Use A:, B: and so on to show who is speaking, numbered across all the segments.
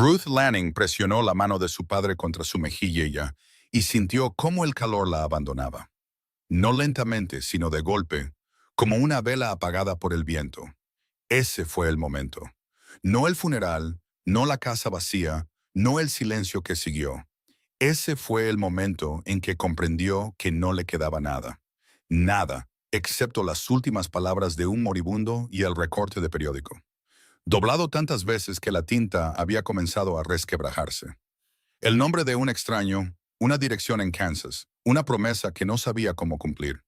A: Ruth Lanning presionó la mano de su padre contra su mejilla y sintió cómo el calor la abandonaba. No lentamente, sino de golpe, como una vela apagada por el viento. Ese fue el momento. No el funeral, no la casa vacía, no el silencio que siguió. Ese fue el momento en que comprendió que no le quedaba nada. Nada, excepto las últimas palabras de un moribundo y el recorte de periódico, doblado tantas veces que la tinta había comenzado a resquebrajarse. El nombre de un extraño, una dirección en Kansas, una promesa que no sabía cómo cumplir.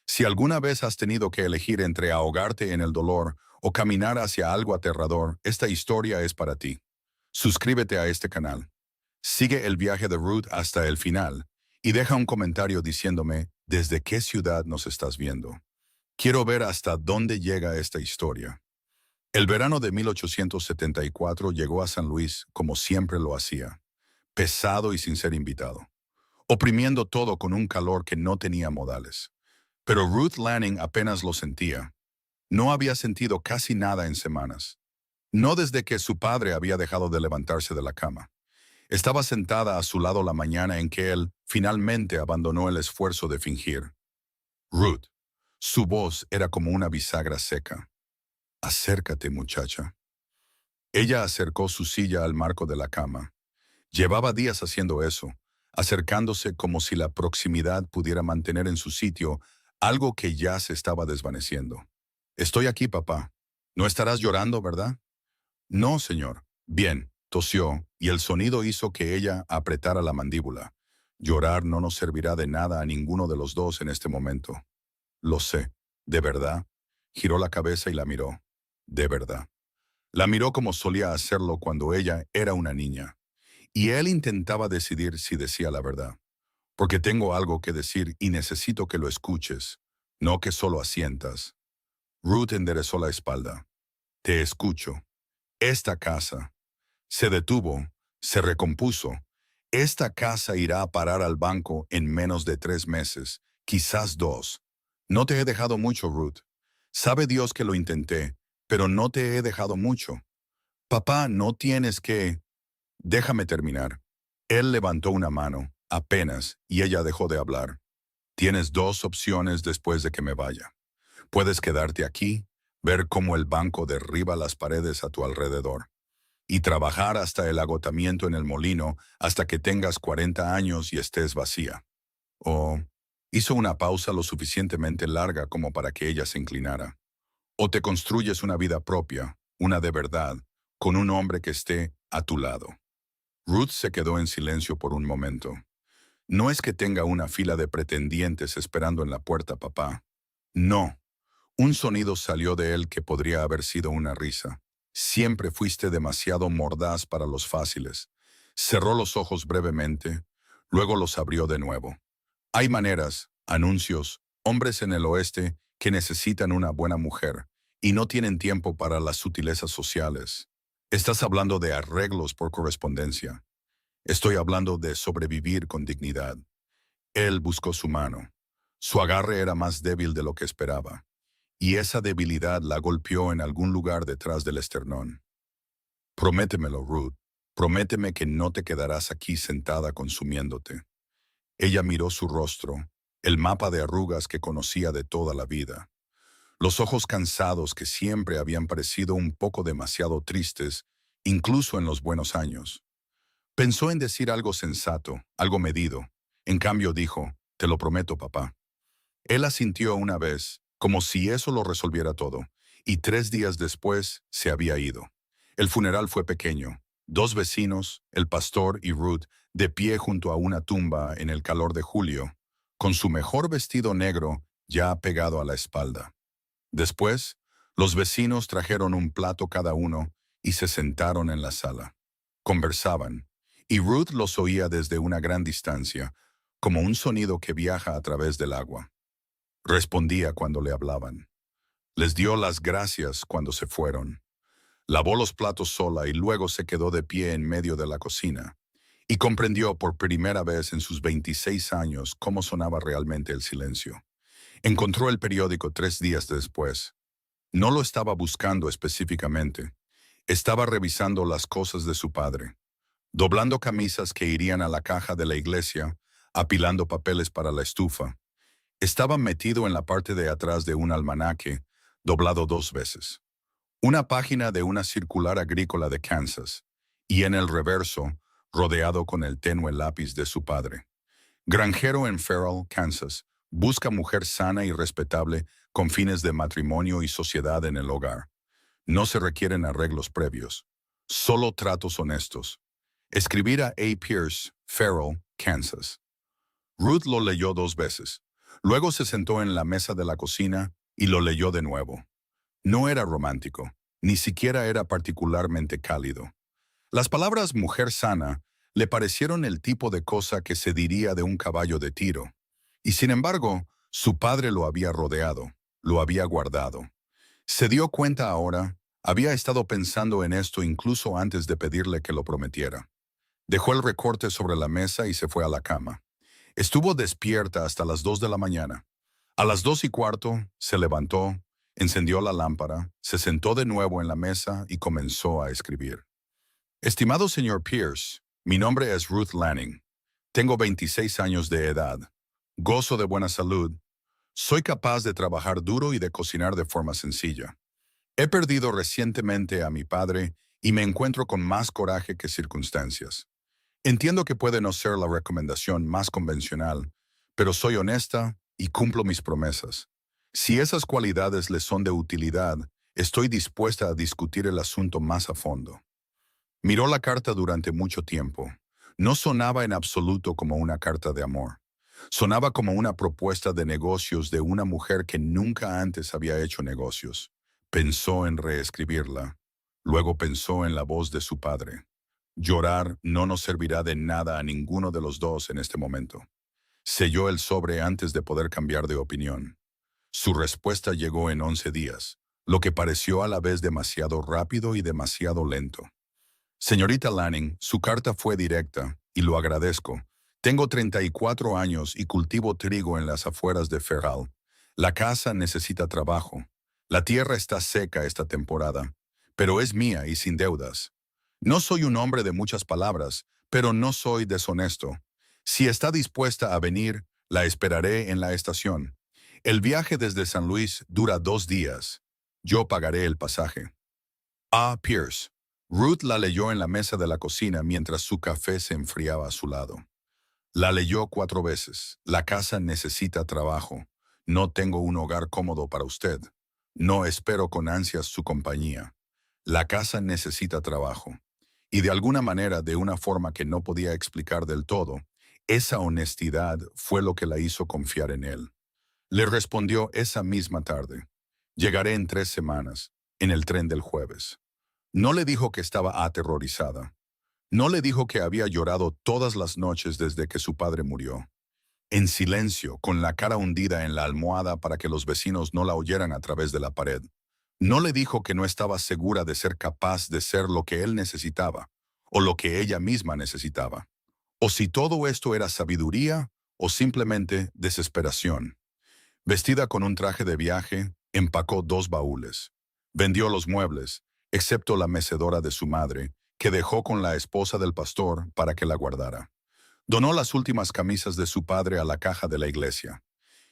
A: Si alguna vez has tenido que elegir entre ahogarte en el dolor o caminar hacia algo aterrador, esta historia es para ti. Suscríbete a este canal. Sigue el viaje de Ruth hasta el final y deja un comentario diciéndome desde qué ciudad nos estás viendo. Quiero ver hasta dónde llega esta historia. El verano de 1874 llegó a San Luis como siempre lo hacía, pesado y sin ser invitado, oprimiendo todo con un calor que no tenía modales. Pero Ruth Lanning apenas lo sentía. No había sentido casi nada en semanas. No desde que su padre había dejado de levantarse de la cama. Estaba sentada a su lado la mañana en que él finalmente abandonó el esfuerzo de fingir. Ruth. Su voz era como una bisagra seca. Acércate, muchacha. Ella acercó su silla al marco de la cama. Llevaba días haciendo eso, acercándose como si la proximidad pudiera mantener en su sitio algo que ya se estaba desvaneciendo. Estoy aquí, papá. No estarás llorando, ¿verdad? No, señor. Bien, tosió, y el sonido hizo que ella apretara la mandíbula. Llorar no nos servirá de nada a ninguno de los dos en este momento. Lo sé. ¿De verdad? Giró la cabeza y la miró. De verdad. La miró como solía hacerlo cuando ella era una niña. Y él intentaba decidir si decía la verdad. Porque tengo algo que decir y necesito que lo escuches, no que solo asientas. Ruth enderezó la espalda. Te escucho. Esta casa. Se detuvo, se recompuso. Esta casa irá a parar al banco en menos de 3 meses, quizás 2. No te he dejado mucho, Ruth. Sabe Dios que lo intenté, pero no te he dejado mucho. Papá, no tienes que... Déjame terminar. Él levantó una mano, apenas, y ella dejó de hablar. Tienes 2 opciones después de que me vaya. Puedes quedarte aquí, ver cómo el banco derriba las paredes a tu alrededor, y trabajar hasta el agotamiento en el molino hasta que tengas 40 años y estés vacía. O hizo una pausa lo suficientemente larga como para que ella se inclinara. O te construyes una vida propia, una de verdad, con un hombre que esté a tu lado. Ruth se quedó en silencio por un momento. No es que tenga una fila de pretendientes esperando en la puerta, papá. No. Un sonido salió de él que podría haber sido una risa. Siempre fuiste demasiado mordaz para los fáciles. Cerró los ojos brevemente, luego los abrió de nuevo. Hay maneras, anuncios, hombres en el oeste que necesitan una buena mujer y no tienen tiempo para las sutilezas sociales. Estás hablando de arreglos por correspondencia. Estoy hablando de sobrevivir con dignidad. Él buscó su mano. Su agarre era más débil de lo que esperaba, y esa debilidad la golpeó en algún lugar detrás del esternón. Prométemelo, Ruth. Prométeme que no te quedarás aquí sentada consumiéndote. Ella miró su rostro, el mapa de arrugas que conocía de toda la vida. Los ojos cansados que siempre habían parecido un poco demasiado tristes, incluso en los buenos años. Pensó en decir algo sensato, algo medido. En cambio dijo, te lo prometo, papá. Él asintió una vez, como si eso lo resolviera todo, y 3 días después se había ido. El funeral fue pequeño. 2 vecinos, el pastor y Ruth, de pie junto a una tumba en el calor de julio, con su mejor vestido negro ya pegado a la espalda. Después, los vecinos trajeron un plato cada uno y se sentaron en la sala. Conversaban, y Ruth los oía desde una gran distancia, como un sonido que viaja a través del agua. Respondía cuando le hablaban. Les dio las gracias cuando se fueron. Lavó los platos sola y luego se quedó de pie en medio de la cocina. Y comprendió por primera vez en sus 26 años cómo sonaba realmente el silencio. Encontró el periódico 3 días después. No lo estaba buscando específicamente. Estaba revisando las cosas de su padre, doblando camisas que irían a la caja de la iglesia, apilando papeles para la estufa. Estaba metido en la parte de atrás de un almanaque, doblado 2 veces. Una página de una circular agrícola de Kansas, y en el reverso, rodeado con el tenue lápiz de su padre. Granjero en Farrell, Kansas, busca mujer sana y respetable con fines de matrimonio y sociedad en el hogar. No se requieren arreglos previos, solo tratos honestos. Escribir a A. Pierce, Farrell, Kansas. Ruth lo leyó 2 veces. Luego se sentó en la mesa de la cocina y lo leyó de nuevo. No era romántico, ni siquiera era particularmente cálido. Las palabras mujer sana le parecieron el tipo de cosa que se diría de un caballo de tiro. Y sin embargo, su padre lo había rodeado, lo había guardado. Se dio cuenta ahora, había estado pensando en esto incluso antes de pedirle que lo prometiera. Dejó el recorte sobre la mesa y se fue a la cama. Estuvo despierta hasta las 2 de la mañana. A las 2:15 se levantó, encendió la lámpara, se sentó de nuevo en la mesa y comenzó a escribir. Estimado señor Pierce, mi nombre es Ruth Lanning. Tengo 26 años de edad. Gozo de buena salud. Soy capaz de trabajar duro y de cocinar de forma sencilla. He perdido recientemente a mi padre y me encuentro con más coraje que circunstancias. Entiendo que puede no ser la recomendación más convencional, pero soy honesta y cumplo mis promesas. Si esas cualidades le son de utilidad, estoy dispuesta a discutir el asunto más a fondo. Miró la carta durante mucho tiempo. No sonaba en absoluto como una carta de amor. Sonaba como una propuesta de negocios de una mujer que nunca antes había hecho negocios. Pensó en reescribirla. Luego pensó en la voz de su padre. Llorar no nos servirá de nada a ninguno de los dos en este momento. Selló el sobre antes de poder cambiar de opinión. Su respuesta llegó en 11 días, lo que pareció a la vez demasiado rápido y demasiado lento. Señorita Lanning, su carta fue directa, y lo agradezco. Tengo 34 años y cultivo trigo en las afueras de Farrell. La casa necesita trabajo. La tierra está seca esta temporada, pero es mía y sin deudas. No soy un hombre de muchas palabras, pero no soy deshonesto. Si está dispuesta a venir, la esperaré en la estación. El viaje desde San Luis dura 2 días. Yo pagaré el pasaje. A. Pierce. Ruth la leyó en la mesa de la cocina mientras su café se enfriaba a su lado. La leyó 4 veces. La casa necesita trabajo. No tengo un hogar cómodo para usted. No espero con ansias su compañía. La casa necesita trabajo. Y de alguna manera, de una forma que no podía explicar del todo, esa honestidad fue lo que la hizo confiar en él. Le respondió esa misma tarde. Llegaré en 3 semanas, en el tren del jueves. No le dijo que estaba aterrorizada. No le dijo que había llorado todas las noches desde que su padre murió. En silencio, con la cara hundida en la almohada para que los vecinos no la oyeran a través de la pared. No le dijo que no estaba segura de ser capaz de ser lo que él necesitaba, o lo que ella misma necesitaba. O si todo esto era sabiduría o simplemente desesperación. Vestida con un traje de viaje, empacó 2 baúles. Vendió los muebles, excepto la mecedora de su madre, que dejó con la esposa del pastor para que la guardara. Donó las últimas camisas de su padre a la caja de la iglesia.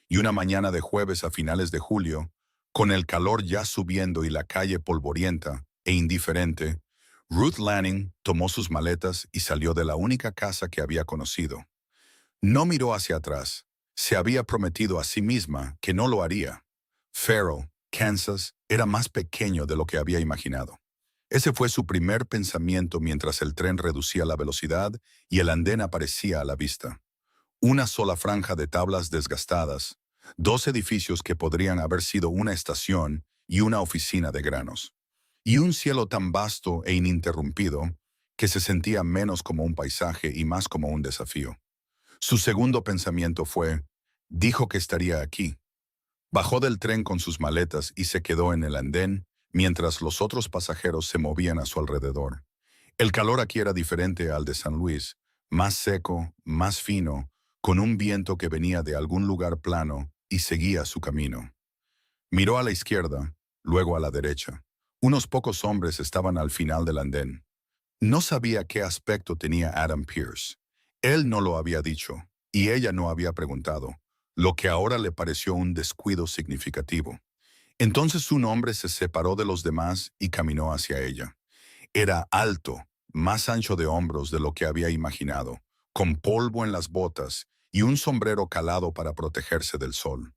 A: Y una mañana de jueves a finales de julio, con el calor ya subiendo y la calle polvorienta e indiferente, Ruth Lanning tomó sus maletas y salió de la única casa que había conocido. No miró hacia atrás. Se había prometido a sí misma que no lo haría. Farrell, Kansas, era más pequeño de lo que había imaginado. Ese fue su primer pensamiento mientras el tren reducía la velocidad y el andén aparecía a la vista. Una sola franja de tablas desgastadas, 2 edificios que podrían haber sido una estación y una oficina de granos. Y un cielo tan vasto e ininterrumpido que se sentía menos como un paisaje y más como un desafío. Su segundo pensamiento fue, dijo que estaría aquí. Bajó del tren con sus maletas y se quedó en el andén mientras los otros pasajeros se movían a su alrededor. El calor aquí era diferente al de San Luis, más seco, más fino, con un viento que venía de algún lugar plano y seguía su camino. Miró a la izquierda, luego a la derecha. Unos pocos hombres estaban al final del andén. No sabía qué aspecto tenía Adam Pearce. Él no lo había dicho, y ella no había preguntado, lo que ahora le pareció un descuido significativo. Entonces un hombre se separó de los demás y caminó hacia ella. Era alto, más ancho de hombros de lo que había imaginado, con polvo en las botas y un sombrero calado para protegerse del sol.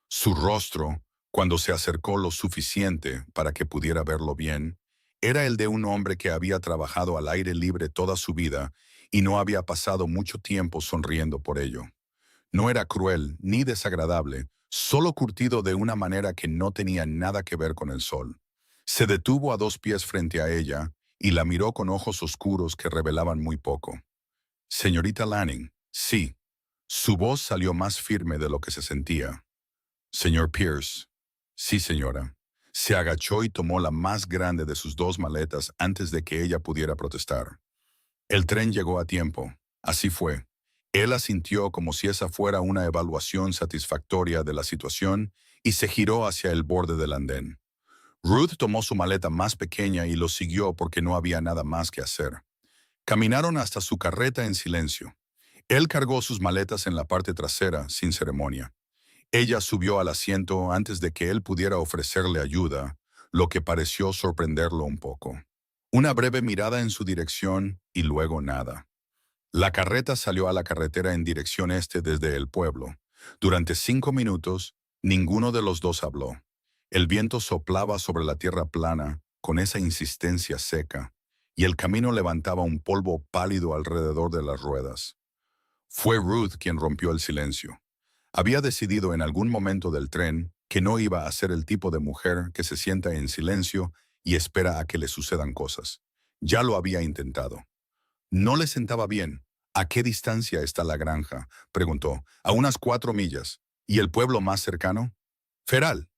A: Su rostro, cuando se acercó lo suficiente para que pudiera verlo bien, era el de un hombre que había trabajado al aire libre toda su vida y no había pasado mucho tiempo sonriendo por ello. No era cruel ni desagradable, solo curtido de una manera que no tenía nada que ver con el sol. Se detuvo a 2 pies frente a ella y la miró con ojos oscuros que revelaban muy poco. Señorita Lanning, sí. Su voz salió más firme de lo que se sentía. Señor Pierce. Sí, señora. Se agachó y tomó la más grande de sus 2 maletas antes de que ella pudiera protestar. El tren llegó a tiempo. Así fue. Él asintió como si esa fuera una evaluación satisfactoria de la situación y se giró hacia el borde del andén. Ruth tomó su maleta más pequeña y lo siguió porque no había nada más que hacer. Caminaron hasta su carreta en silencio. Él cargó sus maletas en la parte trasera, sin ceremonia. Ella subió al asiento antes de que él pudiera ofrecerle ayuda, lo que pareció sorprenderlo un poco. Una breve mirada en su dirección y luego nada. La carreta salió a la carretera en dirección este desde el pueblo. Durante 5 minutos, ninguno de los dos habló. El viento soplaba sobre la tierra plana con esa insistencia seca, y el camino levantaba un polvo pálido alrededor de las ruedas. Fue Ruth quien rompió el silencio. Había decidido en algún momento del tren que no iba a ser el tipo de mujer que se sienta en silencio y espera a que le sucedan cosas. Ya lo había intentado. No le sentaba bien. ¿A qué distancia está la granja?, preguntó. A unas 4 millas. ¿Y el pueblo más cercano? Feral.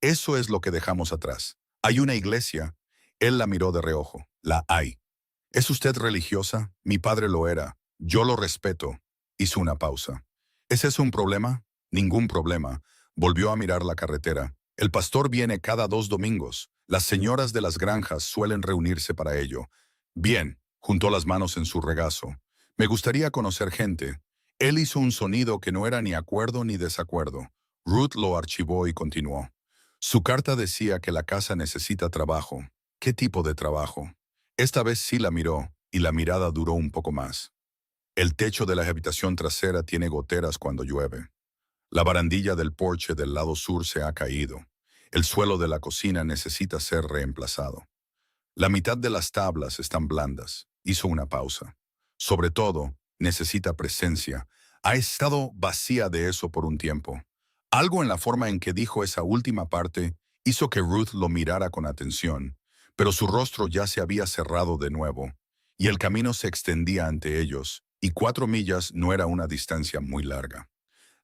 A: Eso es lo que dejamos atrás. Hay una iglesia. Él la miró de reojo. La hay. ¿Es usted religiosa? Mi padre lo era. Yo lo respeto. Hizo una pausa. ¿Es eso un problema? Ningún problema. Volvió a mirar la carretera. El pastor viene cada 2 domingos. Las señoras de las granjas suelen reunirse para ello. Bien, juntó las manos en su regazo. Me gustaría conocer gente. Él hizo un sonido que no era ni acuerdo ni desacuerdo. Ruth lo archivó y continuó. Su carta decía que la casa necesita trabajo. ¿Qué tipo de trabajo? Esta vez sí la miró, y la mirada duró un poco más. El techo de la habitación trasera tiene goteras cuando llueve. La barandilla del porche del lado sur se ha caído. El suelo de la cocina necesita ser reemplazado. La mitad de las tablas están blandas. Hizo una pausa. Sobre todo, necesita presencia. Ha estado vacía de eso por un tiempo. Algo en la forma en que dijo esa última parte hizo que Ruth lo mirara con atención, pero su rostro ya se había cerrado de nuevo, y el camino se extendía ante ellos, y 4 millas no era una distancia muy larga.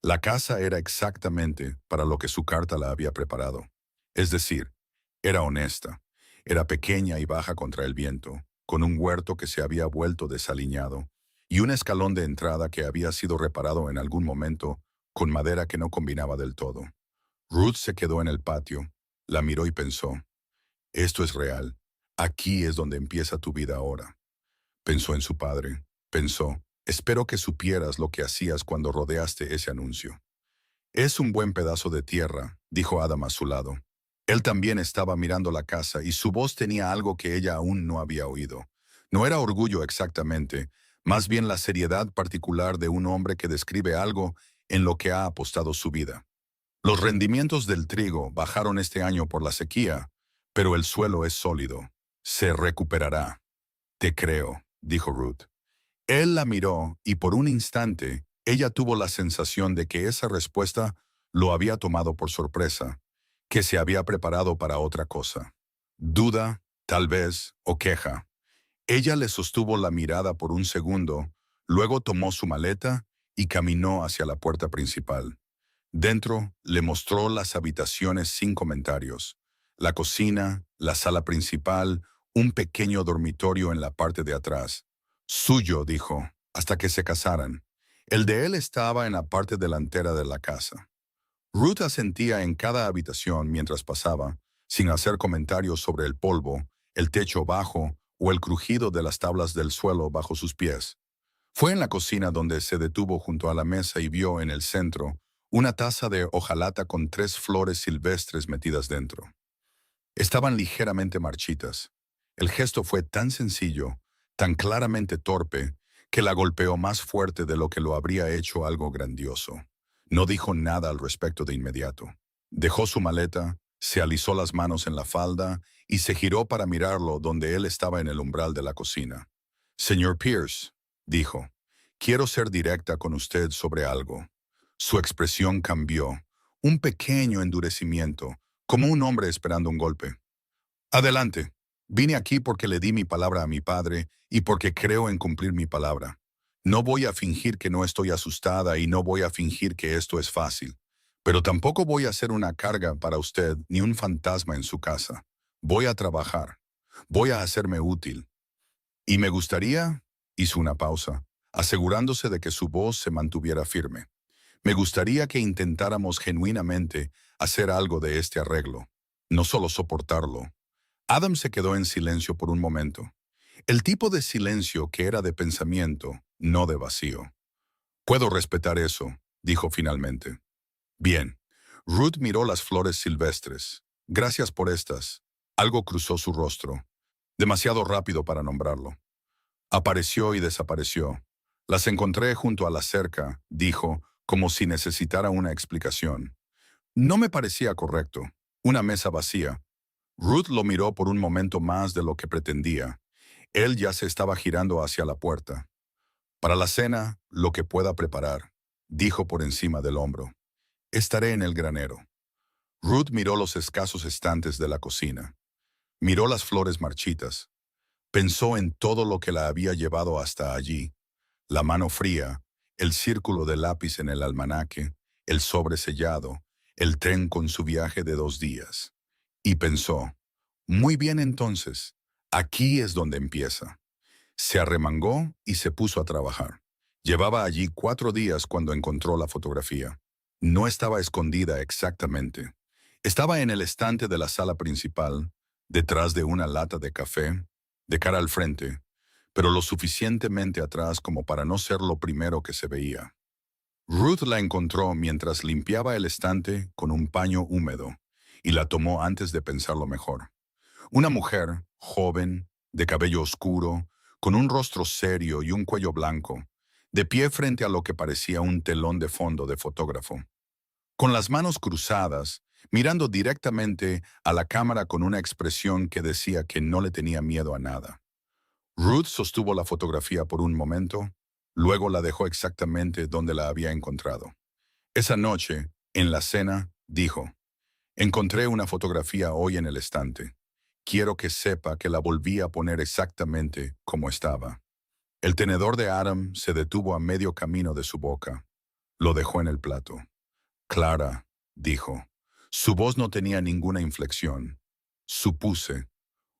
A: La casa era exactamente para lo que su carta la había preparado. Es decir, era honesta. Era pequeña y baja contra el viento, con un huerto que se había vuelto desaliñado, y un escalón de entrada que había sido reparado en algún momento con madera que no combinaba del todo. Ruth se quedó en el patio, la miró y pensó, esto es real. Aquí es donde empieza tu vida ahora. Pensó en su padre. Pensó, espero que supieras lo que hacías cuando rodeaste ese anuncio. Es un buen pedazo de tierra, dijo Adam a su lado. Él también estaba mirando la casa y su voz tenía algo que ella aún no había oído. No era orgullo exactamente, más bien la seriedad particular de un hombre que describe algo en lo que ha apostado su vida. Los rendimientos del trigo bajaron este año por la sequía, pero el suelo es sólido. Se recuperará. Te creo, dijo Ruth. Él la miró y por un instante ella tuvo la sensación de que esa respuesta lo había tomado por sorpresa, que se había preparado para otra cosa. Duda, tal vez, o queja. Ella le sostuvo la mirada por un segundo, luego tomó su maleta y caminó hacia la puerta principal. Dentro le mostró las habitaciones sin comentarios. La cocina, la sala principal, un pequeño dormitorio en la parte de atrás. Suyo, dijo, hasta que se casaran. El de él estaba en la parte delantera de la casa. Ruth asentía en cada habitación mientras pasaba, sin hacer comentarios sobre el polvo, el techo bajo o el crujido de las tablas del suelo bajo sus pies. Fue en la cocina donde se detuvo junto a la mesa y vio en el centro una taza de hojalata con 3 flores silvestres metidas dentro. Estaban ligeramente marchitas. El gesto fue tan sencillo, tan claramente torpe, que la golpeó más fuerte de lo que lo habría hecho algo grandioso. No dijo nada al respecto de inmediato. Dejó su maleta, se alisó las manos en la falda y se giró para mirarlo donde él estaba en el umbral de la cocina. Señor Pierce, dijo, quiero ser directa con usted sobre algo. Su expresión cambió, un pequeño endurecimiento, como un hombre esperando un golpe. Adelante. Vine aquí porque le di mi palabra a mi padre y porque creo en cumplir mi palabra. No voy a fingir que no estoy asustada y no voy a fingir que esto es fácil. Pero tampoco voy a ser una carga para usted ni un fantasma en su casa. Voy a trabajar. Voy a hacerme útil. Y me gustaría, hizo una pausa, asegurándose de que su voz se mantuviera firme. Me gustaría que intentáramos genuinamente hacer algo de este arreglo, no solo soportarlo. Adam se quedó en silencio por un momento. El tipo de silencio que era de pensamiento, no de vacío. Puedo respetar eso, dijo finalmente. Bien. Ruth miró las flores silvestres. Gracias por estas. Algo cruzó su rostro. Demasiado rápido para nombrarlo. Apareció y desapareció. Las encontré junto a la cerca, dijo, como si necesitara una explicación. No me parecía correcto. Una mesa vacía. Ruth lo miró por un momento más de lo que pretendía. Él ya se estaba girando hacia la puerta. Para la cena, lo que pueda preparar, dijo por encima del hombro. Estaré en el granero. Ruth miró los escasos estantes de la cocina. Miró las flores marchitas. Pensó en todo lo que la había llevado hasta allí. La mano fría, el círculo de lápiz en el almanaque, el sobre sellado, el tren con su viaje de 2 días. Y pensó, muy bien entonces, aquí es donde empieza. Se arremangó y se puso a trabajar. Llevaba allí 4 días cuando encontró la fotografía. No estaba escondida exactamente. Estaba en el estante de la sala principal, detrás de una lata de café, de cara al frente, pero lo suficientemente atrás como para no ser lo primero que se veía. Ruth la encontró mientras limpiaba el estante con un paño húmedo y la tomó antes de pensarlo mejor. Una mujer, joven, de cabello oscuro, con un rostro serio y un cuello blanco, de pie frente a lo que parecía un telón de fondo de fotógrafo. Con las manos cruzadas, mirando directamente a la cámara con una expresión que decía que no le tenía miedo a nada. Ruth sostuvo la fotografía por un momento, luego la dejó exactamente donde la había encontrado. Esa noche, en la cena, dijo, encontré una fotografía hoy en el estante. Quiero que sepa que la volví a poner exactamente como estaba. El tenedor de Adam se detuvo a medio camino de su boca. Lo dejó en el plato. Clara, dijo. Su voz no tenía ninguna inflexión. Supuse.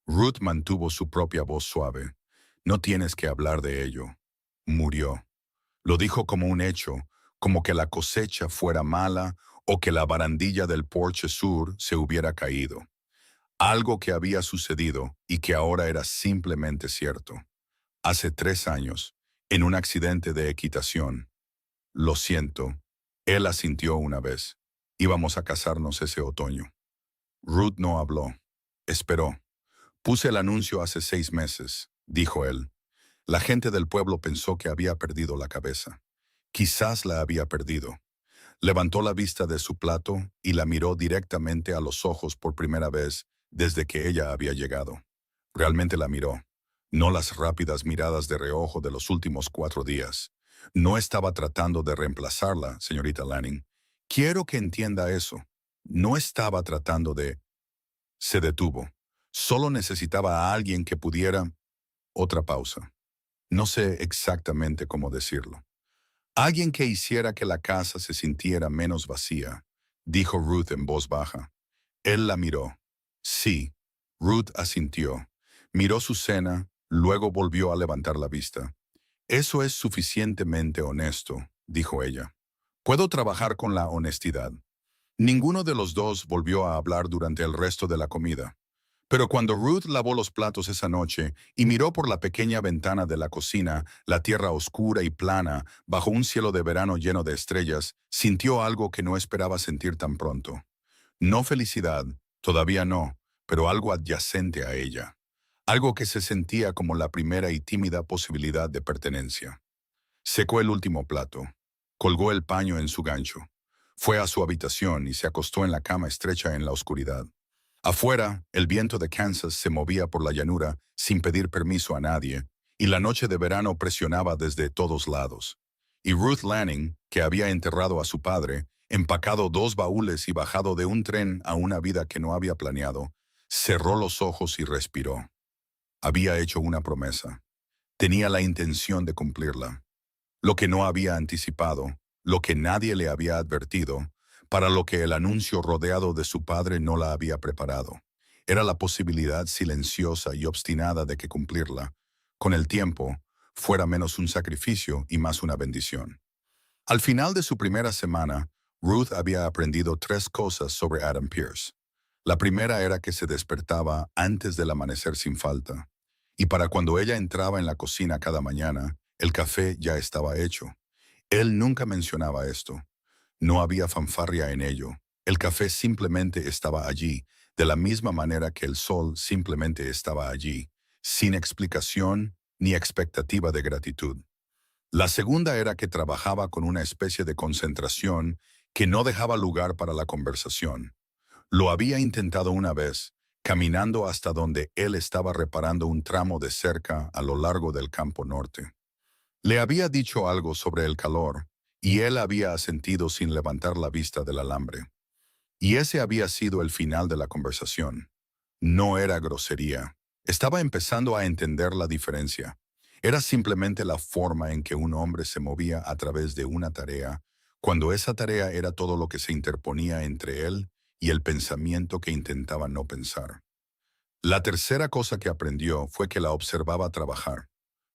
A: Ruth mantuvo su propia voz suave. No tienes que hablar de ello. Murió. Lo dijo como un hecho, como que la cosecha fuera mala o que la barandilla del porche sur se hubiera caído. Algo que había sucedido y que ahora era simplemente cierto. Hace 3 años, en un accidente de equitación. Lo siento. Él asintió una vez. Íbamos a casarnos ese otoño. Ruth no habló. Esperó. Puse el anuncio hace 6 meses, dijo él. La gente del pueblo pensó que había perdido la cabeza. Quizás la había perdido. Levantó la vista de su plato y la miró directamente a los ojos por primera vez desde que ella había llegado. Realmente la miró, no las rápidas miradas de reojo de los últimos 4 días. No estaba tratando de reemplazarla, señorita Lanning. Quiero que entienda eso. No estaba tratando de... Se detuvo. Solo necesitaba a alguien que pudiera... Otra pausa. No sé exactamente cómo decirlo. Alguien que hiciera que la casa se sintiera menos vacía, dijo Ruth en voz baja. Él la miró. Sí. Ruth asintió. Miró su cena, luego volvió a levantar la vista. Eso es suficientemente honesto, dijo ella. Puedo trabajar con la honestidad. Ninguno de los dos volvió a hablar durante el resto de la comida. Pero cuando Ruth lavó los platos esa noche y miró por la pequeña ventana de la cocina, la tierra oscura y plana, bajo un cielo de verano lleno de estrellas, sintió algo que no esperaba sentir tan pronto. No felicidad, todavía no, pero algo adyacente a ella. Algo que se sentía como la primera y tímida posibilidad de pertenencia. Secó el último plato. Colgó el paño en su gancho. Fue a su habitación y se acostó en la cama estrecha en la oscuridad. Afuera, el viento de Kansas se movía por la llanura sin pedir permiso a nadie, y la noche de verano presionaba desde todos lados. Y Ruth Lanning, que había enterrado a su padre, empacado 2 baúles y bajado de un tren a una vida que no había planeado, cerró los ojos y respiró. Había hecho una promesa. Tenía la intención de cumplirla. Lo que no había anticipado, lo que nadie le había advertido, para lo que el anuncio rodeado de su padre no la había preparado. Era la posibilidad silenciosa y obstinada de que cumplirla, con el tiempo, fuera menos un sacrificio y más una bendición. Al final de su primera semana, Ruth había aprendido 3 cosas sobre Adam Pearce. La primera era que se despertaba antes del amanecer sin falta, y para cuando ella entraba en la cocina cada mañana, el café ya estaba hecho. Él nunca mencionaba esto. No había fanfarria en ello. El café simplemente estaba allí, de la misma manera que el sol simplemente estaba allí, sin explicación ni expectativa de gratitud. La segunda era que trabajaba con una especie de concentración que no dejaba lugar para la conversación. Lo había intentado una vez, caminando hasta donde él estaba reparando un tramo de cerca a lo largo del campo norte. Le había dicho algo sobre el calor, y él había asentido sin levantar la vista del alambre. Y ese había sido el final de la conversación. No era grosería. Estaba empezando a entender la diferencia. Era simplemente la forma en que un hombre se movía a través de una tarea, cuando esa tarea era todo lo que se interponía entre él y el pensamiento que intentaba no pensar. La tercera cosa que aprendió fue que la observaba trabajar.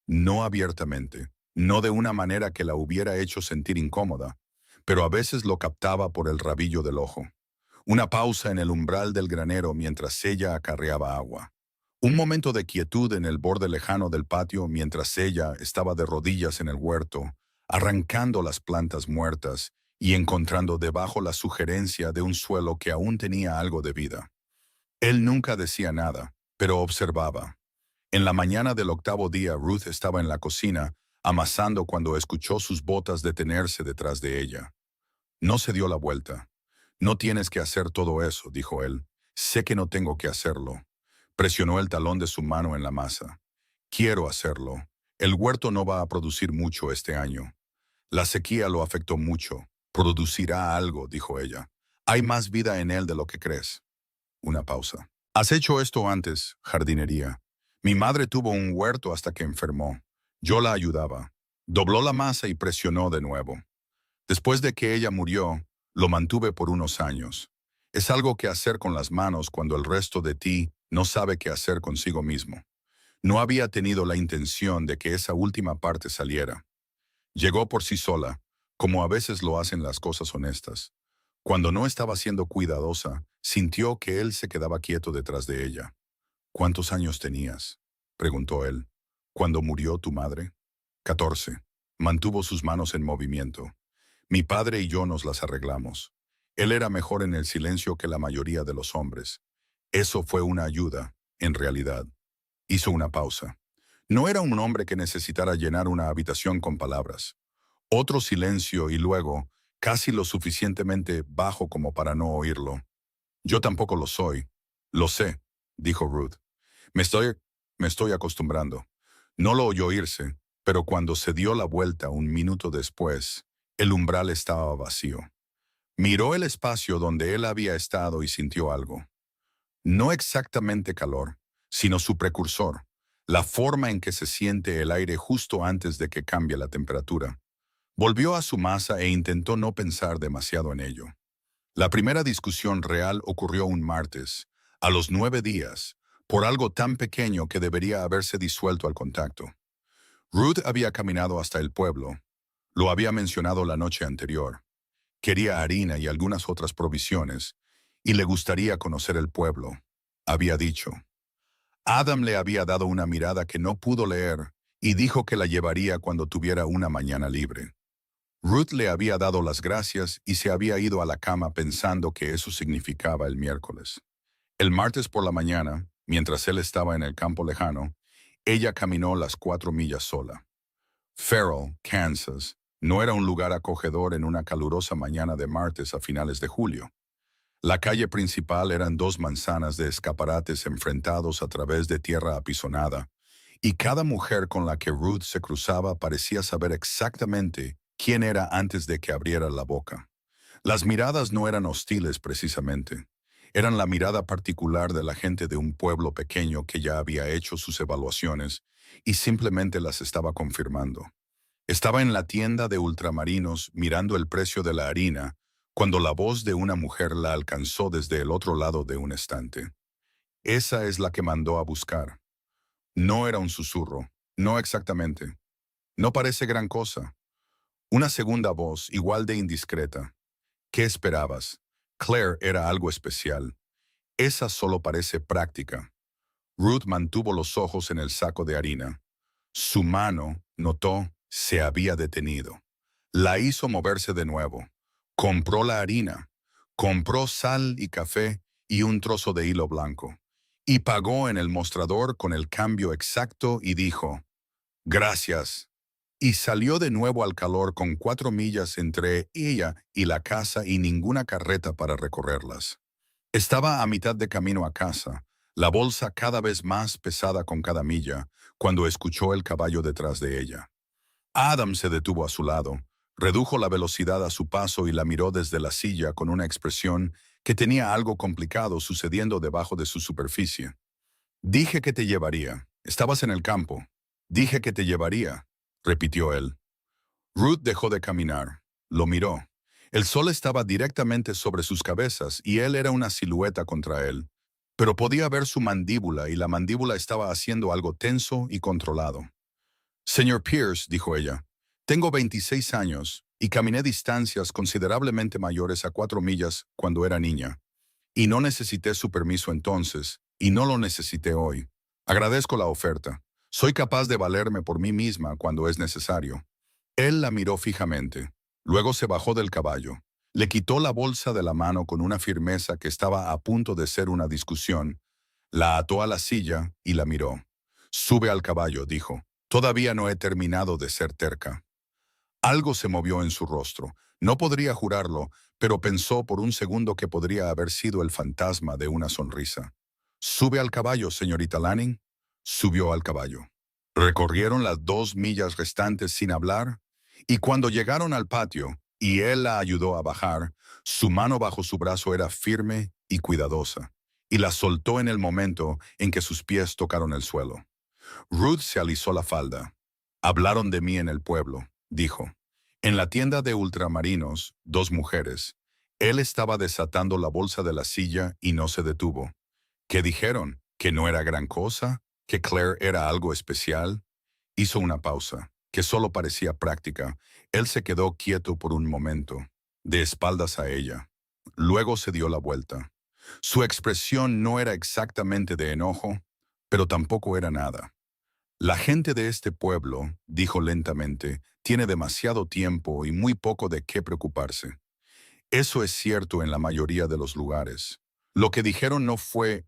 A: No abiertamente, no de una manera que la hubiera hecho sentir incómoda, pero a veces lo captaba por el rabillo del ojo. Una pausa en el umbral del granero mientras ella acarreaba agua. Un momento de quietud en el borde lejano del patio mientras ella estaba de rodillas en el huerto, arrancando las plantas muertas y encontrando debajo la sugerencia de un suelo que aún tenía algo de vida. Él nunca decía nada, pero observaba. En la mañana del 8.º día, Ruth estaba en la cocina, amasando cuando escuchó sus botas detenerse detrás de ella. No se dio la vuelta. «No tienes que hacer todo eso», dijo él. «Sé que no tengo que hacerlo». Presionó el talón de su mano en la masa. «Quiero hacerlo. El huerto no va a producir mucho este año. La sequía lo afectó mucho. Producirá algo», dijo ella. «Hay más vida en él de lo que crees». Una pausa. «¿Has hecho esto antes, jardinería?» «Mi madre tuvo un huerto hasta que enfermó. Yo la ayudaba». Dobló la masa y presionó de nuevo. «Después de que ella murió, lo mantuve por unos años. Es algo que hacer con las manos cuando el resto de ti no sabe qué hacer consigo mismo». No había tenido la intención de que esa última parte saliera. Llegó por sí sola, como a veces lo hacen las cosas honestas. Cuando no estaba siendo cuidadosa, sintió que él se quedaba quieto detrás de ella. «¿Cuántos años tenías?», preguntó él. «¿Cuándo murió tu madre?» «14». Mantuvo sus manos en movimiento. «Mi padre y yo nos las arreglamos. Él era mejor en el silencio que la mayoría de los hombres. Eso fue una ayuda, en realidad». Hizo una pausa. No era un hombre que necesitara llenar una habitación con palabras. Otro silencio y luego, casi lo suficientemente bajo como para no oírlo. «Yo tampoco lo soy. Lo sé», dijo Ruth. Me estoy acostumbrando». No lo oyó irse, pero cuando se dio la vuelta un minuto después, el umbral estaba vacío. Miró el espacio donde él había estado y sintió algo. No exactamente calor, sino su precursor, la forma en que se siente el aire justo antes de que cambie la temperatura. Volvió a su masa e intentó no pensar demasiado en ello. La primera discusión real ocurrió un martes, a los 9 días, por algo tan pequeño que debería haberse disuelto al contacto. Ruth había caminado hasta el pueblo. Lo había mencionado la noche anterior. Quería harina y algunas otras provisiones, y le gustaría conocer el pueblo, había dicho. Adam le había dado una mirada que no pudo leer y dijo que la llevaría cuando tuviera una mañana libre. Ruth le había dado las gracias y se había ido a la cama pensando que eso significaba el miércoles. El martes por la mañana, mientras él estaba en el campo lejano, ella caminó las 4 millas sola. Farrell, Kansas, no era un lugar acogedor en una calurosa mañana de martes a finales de julio. La calle principal eran 2 manzanas de escaparates enfrentados a través de tierra apisonada, y cada mujer con la que Ruth se cruzaba parecía saber exactamente quién era antes de que abriera la boca. Las miradas no eran hostiles precisamente. Eran la mirada particular de la gente de un pueblo pequeño que ya había hecho sus evaluaciones y simplemente las estaba confirmando. Estaba en la tienda de ultramarinos mirando el precio de la harina cuando la voz de una mujer la alcanzó desde el otro lado de un estante. Esa es la que mandó a buscar. No era un susurro, no exactamente. No parece gran cosa. Una segunda voz, igual de indiscreta. ¿Qué esperabas? Claire era algo especial. Esa solo parece práctica. Ruth mantuvo los ojos en el saco de harina. Su mano, notó, se había detenido. La hizo moverse de nuevo. Compró la harina. Compró sal y café y un trozo de hilo blanco. Y pagó en el mostrador con el cambio exacto y dijo, «Gracias». Y salió de nuevo al calor con 4 millas entre ella y la casa y ninguna carreta para recorrerlas. Estaba a mitad de camino a casa, la bolsa cada vez más pesada con cada milla, cuando escuchó el caballo detrás de ella. Adam se detuvo a su lado, redujo la velocidad a su paso y la miró desde la silla con una expresión que tenía algo complicado sucediendo debajo de su superficie. «Dije que te llevaría. Estabas en el campo. Dije que te llevaría», repitió él. Ruth dejó de caminar. Lo miró. El sol estaba directamente sobre sus cabezas y él era una silueta contra él. Pero podía ver su mandíbula y la mandíbula estaba haciendo algo tenso y controlado. «Señor Pierce», dijo ella, «tengo 26 años y caminé distancias considerablemente mayores a 4 millas cuando era niña. Y no necesité su permiso entonces, y no lo necesité hoy. Agradezco la oferta. Soy capaz de valerme por mí misma cuando es necesario». Él la miró fijamente. Luego se bajó del caballo. Le quitó la bolsa de la mano con una firmeza que estaba a punto de ser una discusión. La ató a la silla y la miró. «Sube al caballo», dijo. «Todavía no he terminado de ser terca». Algo se movió en su rostro. No podría jurarlo, pero pensó por un segundo que podría haber sido el fantasma de una sonrisa. «Sube al caballo, señorita Lanning». Subió al caballo. Recorrieron las 2 millas restantes sin hablar, y cuando llegaron al patio, y él la ayudó a bajar, su mano bajo su brazo era firme y cuidadosa, y la soltó en el momento en que sus pies tocaron el suelo. Ruth se alisó la falda. «Hablaron de mí en el pueblo», dijo. En la tienda de ultramarinos, 2 mujeres. Él estaba desatando la bolsa de la silla y no se detuvo. ¿Qué dijeron? ¿Que no era gran cosa? ¿Que Claire era algo especial? Hizo una pausa, que solo parecía práctica. Él se quedó quieto por un momento, de espaldas a ella. Luego se dio la vuelta. Su expresión no era exactamente de enojo, pero tampoco era nada. «La gente de este pueblo», dijo lentamente, «tiene demasiado tiempo y muy poco de qué preocuparse. Eso es cierto en la mayoría de los lugares. Lo que dijeron no fue.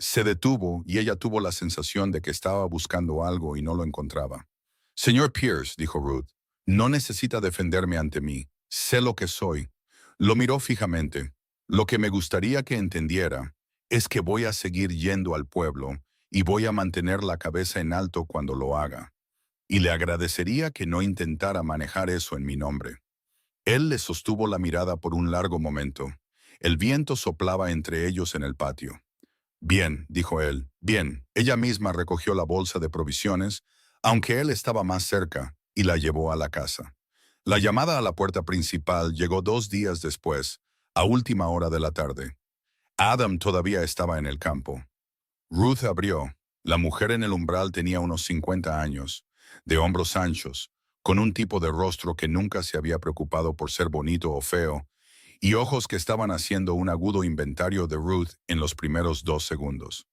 A: Se detuvo y ella tuvo la sensación de que estaba buscando algo y no lo encontraba. «Señor Pierce», dijo Ruth, «no necesita defenderme ante mí. Sé lo que soy». Lo miró fijamente. «Lo que me gustaría que entendiera es que voy a seguir yendo al pueblo y voy a mantener la cabeza en alto cuando lo haga. Y le agradecería que no intentara manejar eso en mi nombre». Él le sostuvo la mirada por un largo momento. El viento soplaba entre ellos en el patio. «Bien», dijo él, «bien». Ella misma recogió la bolsa de provisiones, aunque él estaba más cerca, y la llevó a la casa. La llamada a la puerta principal llegó 2 días después, a última hora de la tarde. Adam todavía estaba en el campo. Ruth abrió. La mujer en el umbral tenía unos 50 años, de hombros anchos, con un tipo de rostro que nunca se había preocupado por ser bonito o feo, y ojos que estaban haciendo un agudo inventario de Ruth en los primeros 2 segundos.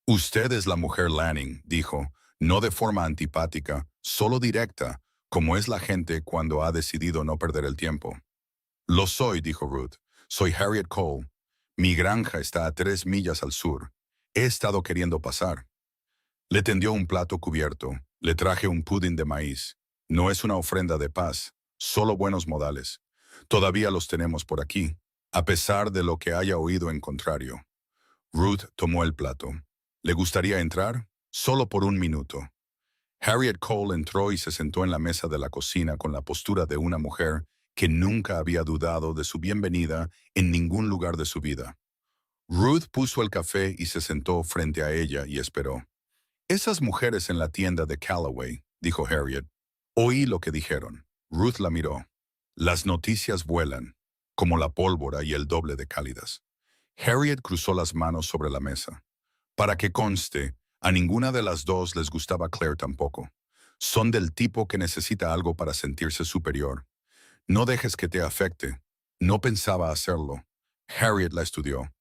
A: Usted es la mujer Lanning, dijo, no de forma antipática, solo directa, como es la gente cuando ha decidido no perder el tiempo. Lo soy, dijo Ruth. Soy Harriet Cole. Mi granja está a 3 millas al sur. He estado queriendo pasar. Le tendió un plato cubierto. Le traje un pudding de maíz. No es una ofrenda de paz, solo buenos modales. Todavía los tenemos por aquí, a pesar de lo que haya oído en contrario. Ruth tomó el plato. ¿Le gustaría entrar? Solo por un minuto. Harriet Cole entró y se sentó en la mesa de la cocina con la postura de una mujer que nunca había dudado de su bienvenida en ningún lugar de su vida. Ruth puso el café y se sentó frente a ella y esperó. Esas mujeres en la tienda de Callaway, dijo Harriet. Oí lo que dijeron. Ruth la miró. Las noticias vuelan, como la pólvora y el doble de cálidas. Harriet cruzó las manos sobre la mesa. Para que conste, a ninguna de las dos les gustaba Claire tampoco. Son del tipo que necesita algo para sentirse superior. No dejes que te afecte. No pensaba hacerlo. Harriet la estudió.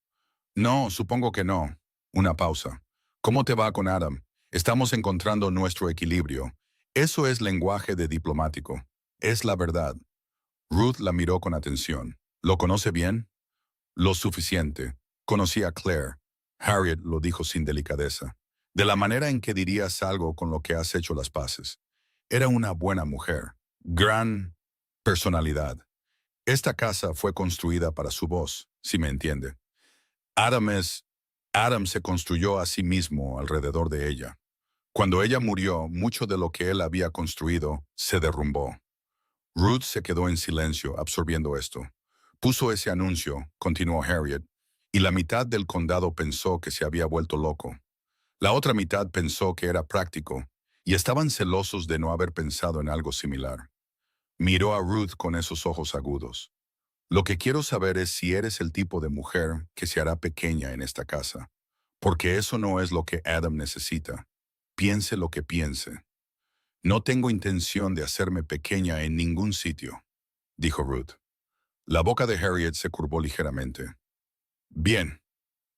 A: No, supongo que no. Una pausa. ¿Cómo te va con Adam? Estamos encontrando nuestro equilibrio. Eso es lenguaje de diplomático. Es la verdad. Ruth la miró con atención. ¿Lo conoce bien? Lo suficiente. Conocí a Claire. Harriet lo dijo sin delicadeza. De la manera en que dirías algo con lo que has hecho las paces. Era una buena mujer. Gran personalidad. Esta casa fue construida para su voz, si me entiende. Adam es... Adam se construyó a sí mismo alrededor de ella. Cuando ella murió, mucho de lo que él había construido se derrumbó. Ruth se quedó en silencio, absorbiendo esto. Puso ese anuncio, continuó Harriet, y la mitad del condado pensó que se había vuelto loco. La otra mitad pensó que era práctico, y estaban celosos de no haber pensado en algo similar. Miró a Ruth con esos ojos agudos. Lo que quiero saber es si eres el tipo de mujer que se hará pequeña en esta casa, porque eso no es lo que Adam necesita. Piense lo que piense. No tengo intención de hacerme pequeña en ningún sitio, dijo Ruth. La boca de Harriet se curvó ligeramente. Bien.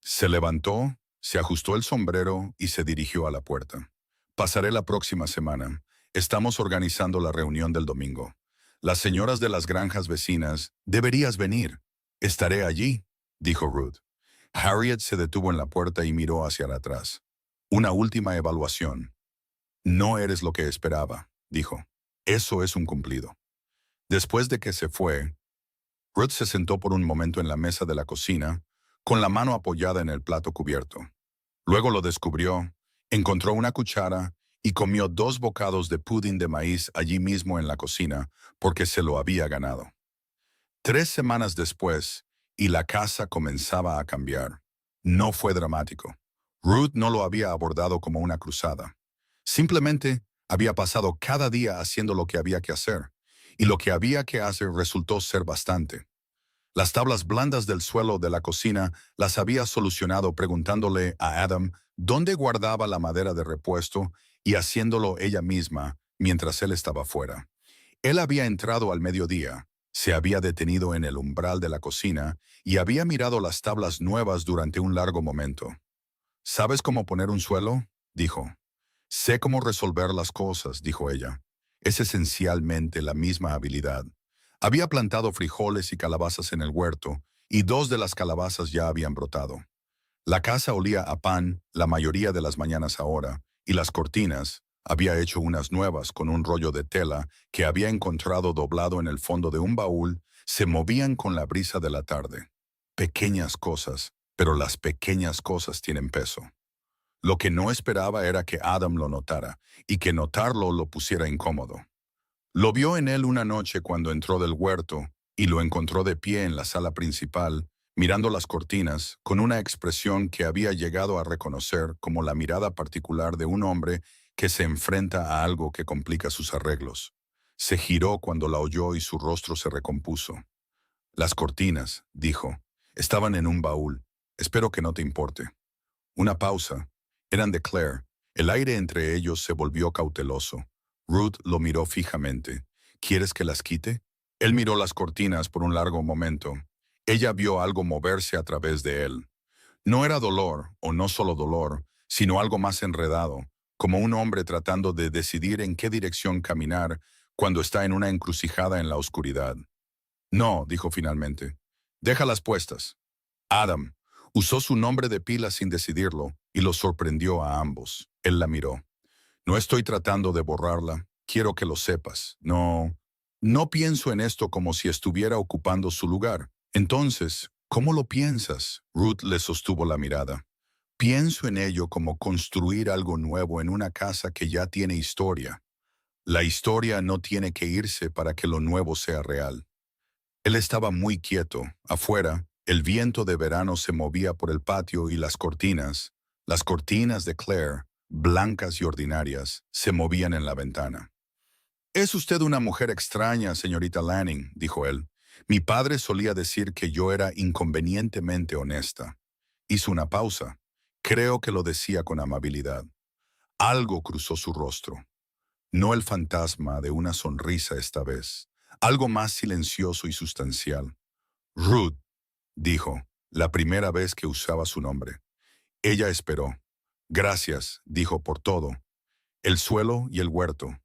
A: Se levantó, se ajustó el sombrero y se dirigió a la puerta. Pasaré la próxima semana. Estamos organizando la reunión del domingo. Las señoras de las granjas vecinas, deberías venir. Estaré allí, dijo Ruth. Harriet se detuvo en la puerta y miró hacia atrás. Una última evaluación. No eres lo que esperaba, dijo. Eso es un cumplido. Después de que se fue, Ruth se sentó por un momento en la mesa de la cocina, con la mano apoyada en el plato cubierto. Luego lo descubrió, encontró una cuchara y comió 2 bocados de pudding de maíz allí mismo en la cocina, porque se lo había ganado. 3 semanas después, y la casa comenzaba a cambiar. No fue dramático. Ruth no lo había abordado como una cruzada. Simplemente había pasado cada día haciendo lo que había que hacer, y lo que había que hacer resultó ser bastante. Las tablas blandas del suelo de la cocina las había solucionado preguntándole a Adam dónde guardaba la madera de repuesto y haciéndolo ella misma mientras él estaba fuera. Él había entrado al mediodía, se había detenido en el umbral de la cocina y había mirado las tablas nuevas durante un largo momento. ¿Sabes cómo poner un suelo?, dijo. Sé cómo resolver las cosas, dijo ella. Es esencialmente la misma habilidad. Había plantado frijoles y calabazas en el huerto, y 2 de las calabazas ya habían brotado. La casa olía a pan la mayoría de las mañanas ahora, y las cortinas, había hecho unas nuevas con un rollo de tela que había encontrado doblado en el fondo de un baúl, se movían con la brisa de la tarde. Pequeñas cosas, pero las pequeñas cosas tienen peso. Lo que no esperaba era que Adam lo notara, y que notarlo lo pusiera incómodo. Lo vio en él una noche cuando entró del huerto, y lo encontró de pie en la sala principal, mirando las cortinas, con una expresión que había llegado a reconocer como la mirada particular de un hombre que se enfrenta a algo que complica sus arreglos. Se giró cuando la oyó y su rostro se recompuso. Las cortinas, dijo, estaban en un baúl. Espero que no te importe. Una pausa. Eran de Claire. El aire entre ellos se volvió cauteloso. Ruth lo miró fijamente. ¿Quieres que las quite? Él miró las cortinas por un largo momento. Ella vio algo moverse a través de él. No era dolor, o no solo dolor, sino algo más enredado, como un hombre tratando de decidir en qué dirección caminar cuando está en una encrucijada en la oscuridad. No, dijo finalmente. Déjalas puestas. Adam usó su nombre de pila sin decidirlo y lo sorprendió a ambos. Él la miró. No estoy tratando de borrarla. Quiero que lo sepas. No pienso en esto como si estuviera ocupando su lugar. Entonces, ¿cómo lo piensas? Ruth le sostuvo la mirada. Pienso en ello como construir algo nuevo en una casa que ya tiene historia. La historia no tiene que irse para que lo nuevo sea real. Él estaba muy quieto. Afuera, el viento de verano se movía por el patio y las cortinas de Claire, blancas y ordinarias, se movían en la ventana. Es usted una mujer extraña, señorita Lanning, dijo él. Mi padre solía decir que yo era inconvenientemente honesta. Hizo una pausa. Creo que lo decía con amabilidad. Algo cruzó su rostro. No el fantasma de una sonrisa esta vez. Algo más silencioso y sustancial. Ruth, dijo, la primera vez que usaba su nombre. Ella esperó. Gracias, dijo, por todo. El suelo y el huerto.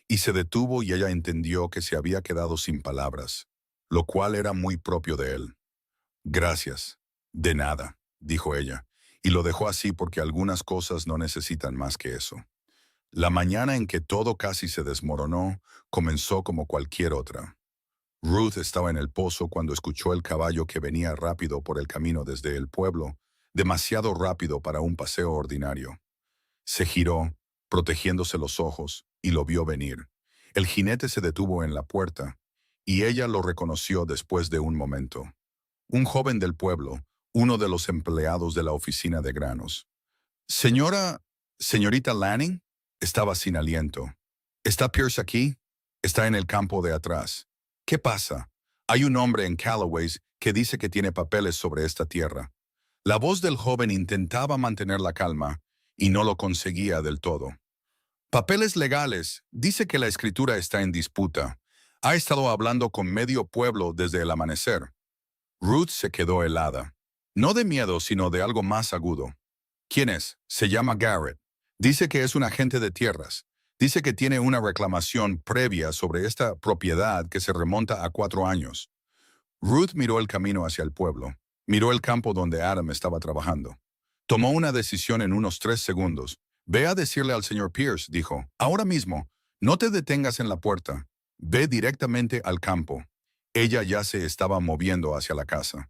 A: Y se detuvo y ella entendió que se había quedado sin palabras, lo cual era muy propio de él. Gracias. De nada, dijo ella, y lo dejó así porque algunas cosas no necesitan más que eso. La mañana en que todo casi se desmoronó, comenzó como cualquier otra. Ruth estaba en el pozo cuando escuchó el caballo que venía rápido por el camino desde el pueblo, demasiado rápido para un paseo ordinario. Se giró, protegiéndose los ojos, y lo vio venir. El jinete se detuvo en la puerta, y ella lo reconoció después de un momento. Un joven del pueblo, uno de los empleados de la oficina de granos. Señorita Lanning, estaba sin aliento. ¿Está Pierce aquí? Está en el campo de atrás. ¿Qué pasa? Hay un hombre en Callaway's que dice que tiene papeles sobre esta tierra. La voz del joven intentaba mantener la calma y no lo conseguía del todo. Papeles legales. Dice que la escritura está en disputa. Ha estado hablando con medio pueblo desde el amanecer. Ruth se quedó helada. No de miedo, sino de algo más agudo. ¿Quién es? Se llama Garrett. Dice que es un agente de tierras. Dice que tiene una reclamación previa sobre esta propiedad que se remonta a 4 años. Ruth miró el camino hacia el pueblo. Miró el campo donde Adam estaba trabajando. Tomó una decisión en unos 3 segundos. Ve a decirle al señor Pierce, dijo, ahora mismo, no te detengas en la puerta. Ve directamente al campo. Ella ya se estaba moviendo hacia la casa.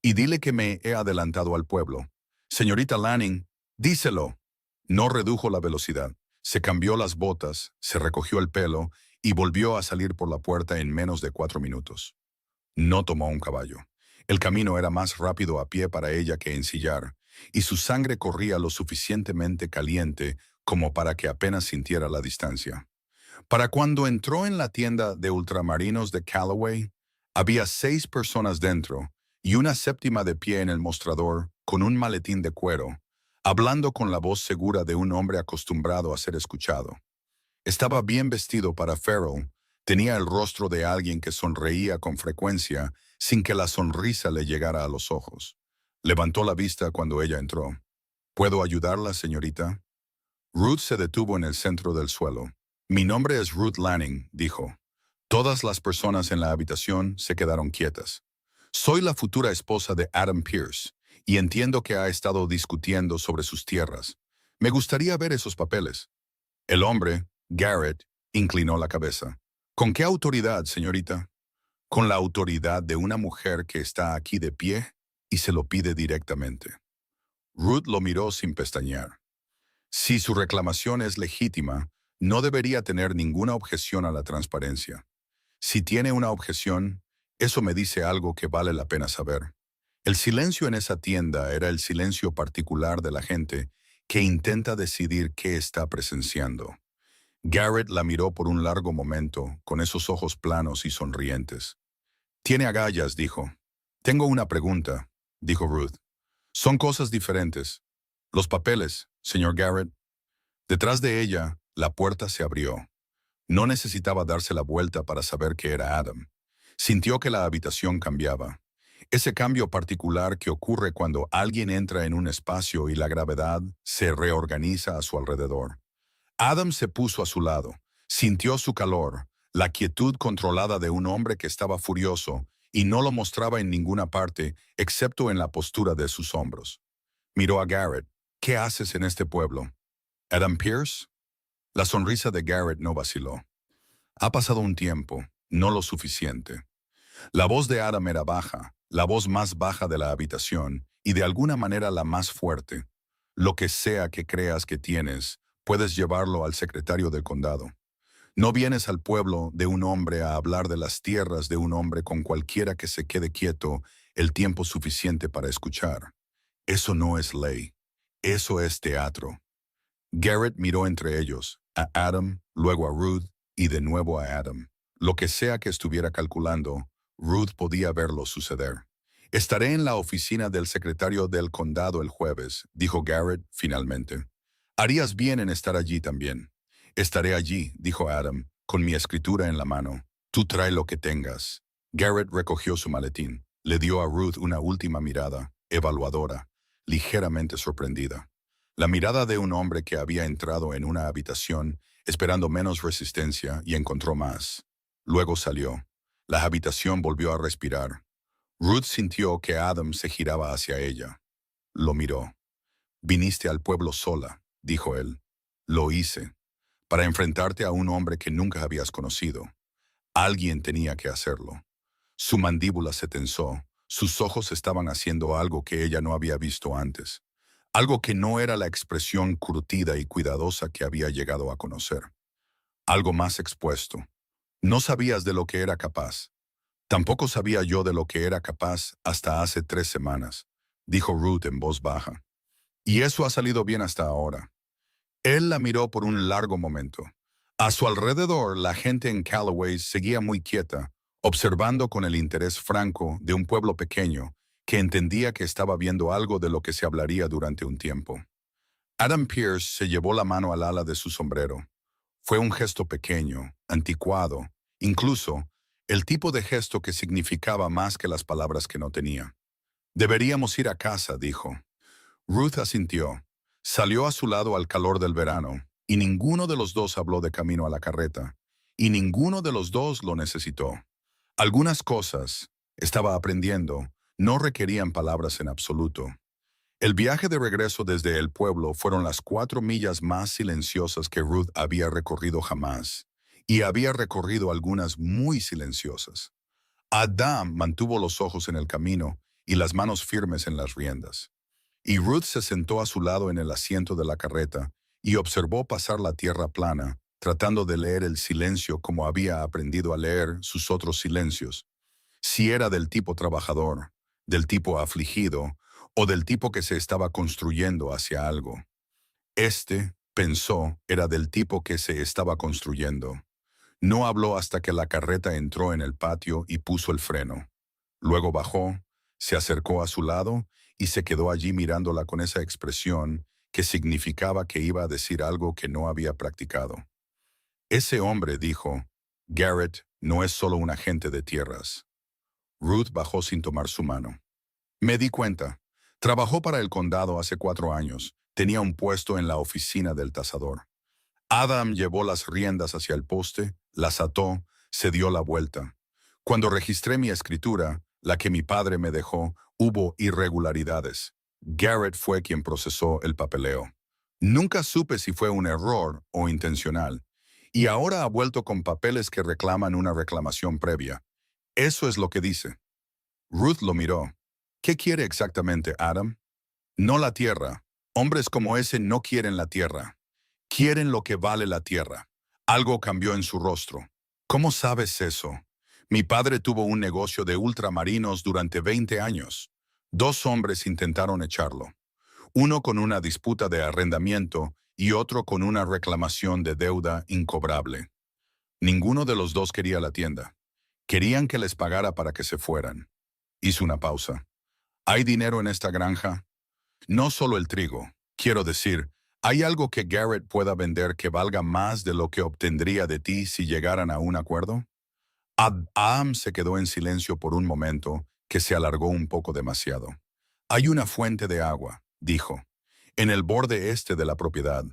A: Y dile que me he adelantado al pueblo. Señorita Lanning, díselo. No redujo la velocidad. Se cambió las botas, se recogió el pelo y volvió a salir por la puerta en menos de 4 minutos. No tomó un caballo. El camino era más rápido a pie para ella que en sillar, y su sangre corría lo suficientemente caliente como para que apenas sintiera la distancia. Para cuando entró en la tienda de ultramarinos de Callaway, había 6 personas dentro y una séptima de pie en el mostrador con un maletín de cuero, hablando con la voz segura de un hombre acostumbrado a ser escuchado. Estaba bien vestido para Farrell, tenía el rostro de alguien que sonreía con frecuencia sin que la sonrisa le llegara a los ojos. Levantó la vista cuando ella entró. ¿Puedo ayudarla, señorita? Ruth se detuvo en el centro del suelo. Mi nombre es Ruth Lanning, dijo. Todas las personas en la habitación se quedaron quietas. Soy la futura esposa de Adam Pierce, y entiendo que ha estado discutiendo sobre sus tierras. Me gustaría ver esos papeles. El hombre, Garrett, inclinó la cabeza. ¿Con qué autoridad, señorita? Con la autoridad de una mujer que está aquí de pie y se lo pide directamente. Ruth lo miró sin pestañear. Si su reclamación es legítima, no debería tener ninguna objeción a la transparencia. Si tiene una objeción, eso me dice algo que vale la pena saber. El silencio en esa tienda era el silencio particular de la gente que intenta decidir qué está presenciando. Garrett la miró por un largo momento, con esos ojos planos y sonrientes. Tiene agallas, dijo. Tengo una pregunta, dijo Ruth. Son cosas diferentes. Los papeles, señor Garrett. Detrás de ella, la puerta se abrió. No necesitaba darse la vuelta para saber que era Adam. Sintió que la habitación cambiaba. Ese cambio particular que ocurre cuando alguien entra en un espacio y la gravedad se reorganiza a su alrededor. Adam se puso a su lado, sintió su calor, la quietud controlada de un hombre que estaba furioso y no lo mostraba en ninguna parte excepto en la postura de sus hombros. Miró a Garrett. ¿Qué haces en este pueblo? ¿Adam Pierce? La sonrisa de Garrett no vaciló. Ha pasado un tiempo, no lo suficiente. La voz de Adam era baja, la voz más baja de la habitación y de alguna manera la más fuerte. Lo que sea que creas que tienes, puedes llevarlo al secretario del condado. No vienes al pueblo de un hombre a hablar de las tierras de un hombre con cualquiera que se quede quieto el tiempo suficiente para escuchar. Eso no es ley. Eso es teatro. Garrett miró entre ellos, a Adam, luego a Ruth y de nuevo a Adam. Lo que sea que estuviera calculando, Ruth podía verlo suceder. Estaré en la oficina del secretario del condado el jueves, dijo Garrett finalmente. Harías bien en estar allí también. Estaré allí, dijo Adam, con mi escritura en la mano. Tú trae lo que tengas. Garrett recogió su maletín. Le dio a Ruth una última mirada, evaluadora, ligeramente sorprendida. La mirada de un hombre que había entrado en una habitación esperando menos resistencia y encontró más. Luego salió. La habitación volvió a respirar. Ruth sintió que Adam se giraba hacia ella. Lo miró. Viniste al pueblo sola, dijo él. Lo hice, para enfrentarte a un hombre que nunca habías conocido. Alguien tenía que hacerlo. Su mandíbula se tensó. Sus ojos estaban haciendo algo que ella no había visto antes. Algo que no era la expresión curtida y cuidadosa que había llegado a conocer. Algo más expuesto. No sabías de lo que era capaz. Tampoco sabía yo de lo que era capaz hasta hace 3 semanas, dijo Ruth en voz baja. Y eso ha salido bien hasta ahora. Él la miró por un largo momento. A su alrededor, la gente en Callaway seguía muy quieta, observando con el interés franco de un pueblo pequeño que entendía que estaba viendo algo de lo que se hablaría durante un tiempo. Adam Pierce se llevó la mano al ala de su sombrero. Fue un gesto pequeño, anticuado, incluso el tipo de gesto que significaba más que las palabras que no tenía. Deberíamos ir a casa, dijo. Ruth asintió. Salió a su lado al calor del verano, y ninguno de los dos habló de camino a la carreta, y ninguno de los dos lo necesitó. Algunas cosas, estaba aprendiendo, no requerían palabras en absoluto. El viaje de regreso desde el pueblo fueron las 4 millas más silenciosas que Ruth había recorrido jamás, y había recorrido algunas muy silenciosas. Adam mantuvo los ojos en el camino y las manos firmes en las riendas. Y Ruth se sentó a su lado en el asiento de la carreta y observó pasar la tierra plana, tratando de leer el silencio como había aprendido a leer sus otros silencios. Si era del tipo trabajador, del tipo afligido, o del tipo que se estaba construyendo hacia algo. Pensó, era del tipo que se estaba construyendo. No habló hasta que la carreta entró en el patio y puso el freno. Luego bajó, se acercó a su lado y se quedó allí mirándola con esa expresión que significaba que iba a decir algo que no había practicado. Ese hombre, dijo, Garrett, no es solo un agente de tierras. Ruth bajó sin tomar su mano. Me di cuenta. Trabajó para el condado hace 4 años. Tenía un puesto en la oficina del tasador. Adam llevó las riendas hacia el poste, las ató, se dio la vuelta. Cuando registré mi escritura, la que mi padre me dejó, hubo irregularidades. Garrett fue quien procesó el papeleo. Nunca supe si fue un error o intencional. Y ahora ha vuelto con papeles que reclaman una reclamación previa. Eso es lo que dice. Ruth lo miró. ¿Qué quiere exactamente, Adam? No la tierra. Hombres como ese no quieren la tierra. Quieren lo que vale la tierra. Algo cambió en su rostro. ¿Cómo sabes eso? Mi padre tuvo un negocio de ultramarinos durante 20 años. 2 hombres intentaron echarlo. Uno con una disputa de arrendamiento y otro con una reclamación de deuda incobrable. Ninguno de los dos quería la tienda. Querían que les pagara para que se fueran. Hizo una pausa. ¿Hay dinero en esta granja? No solo el trigo. Quiero decir, ¿Hay algo que Garrett pueda vender que valga más de lo que obtendría de ti si llegaran a un acuerdo? Adam se quedó en silencio por un momento, que se alargó un poco demasiado. Hay una fuente de agua, dijo, en el borde este de la propiedad.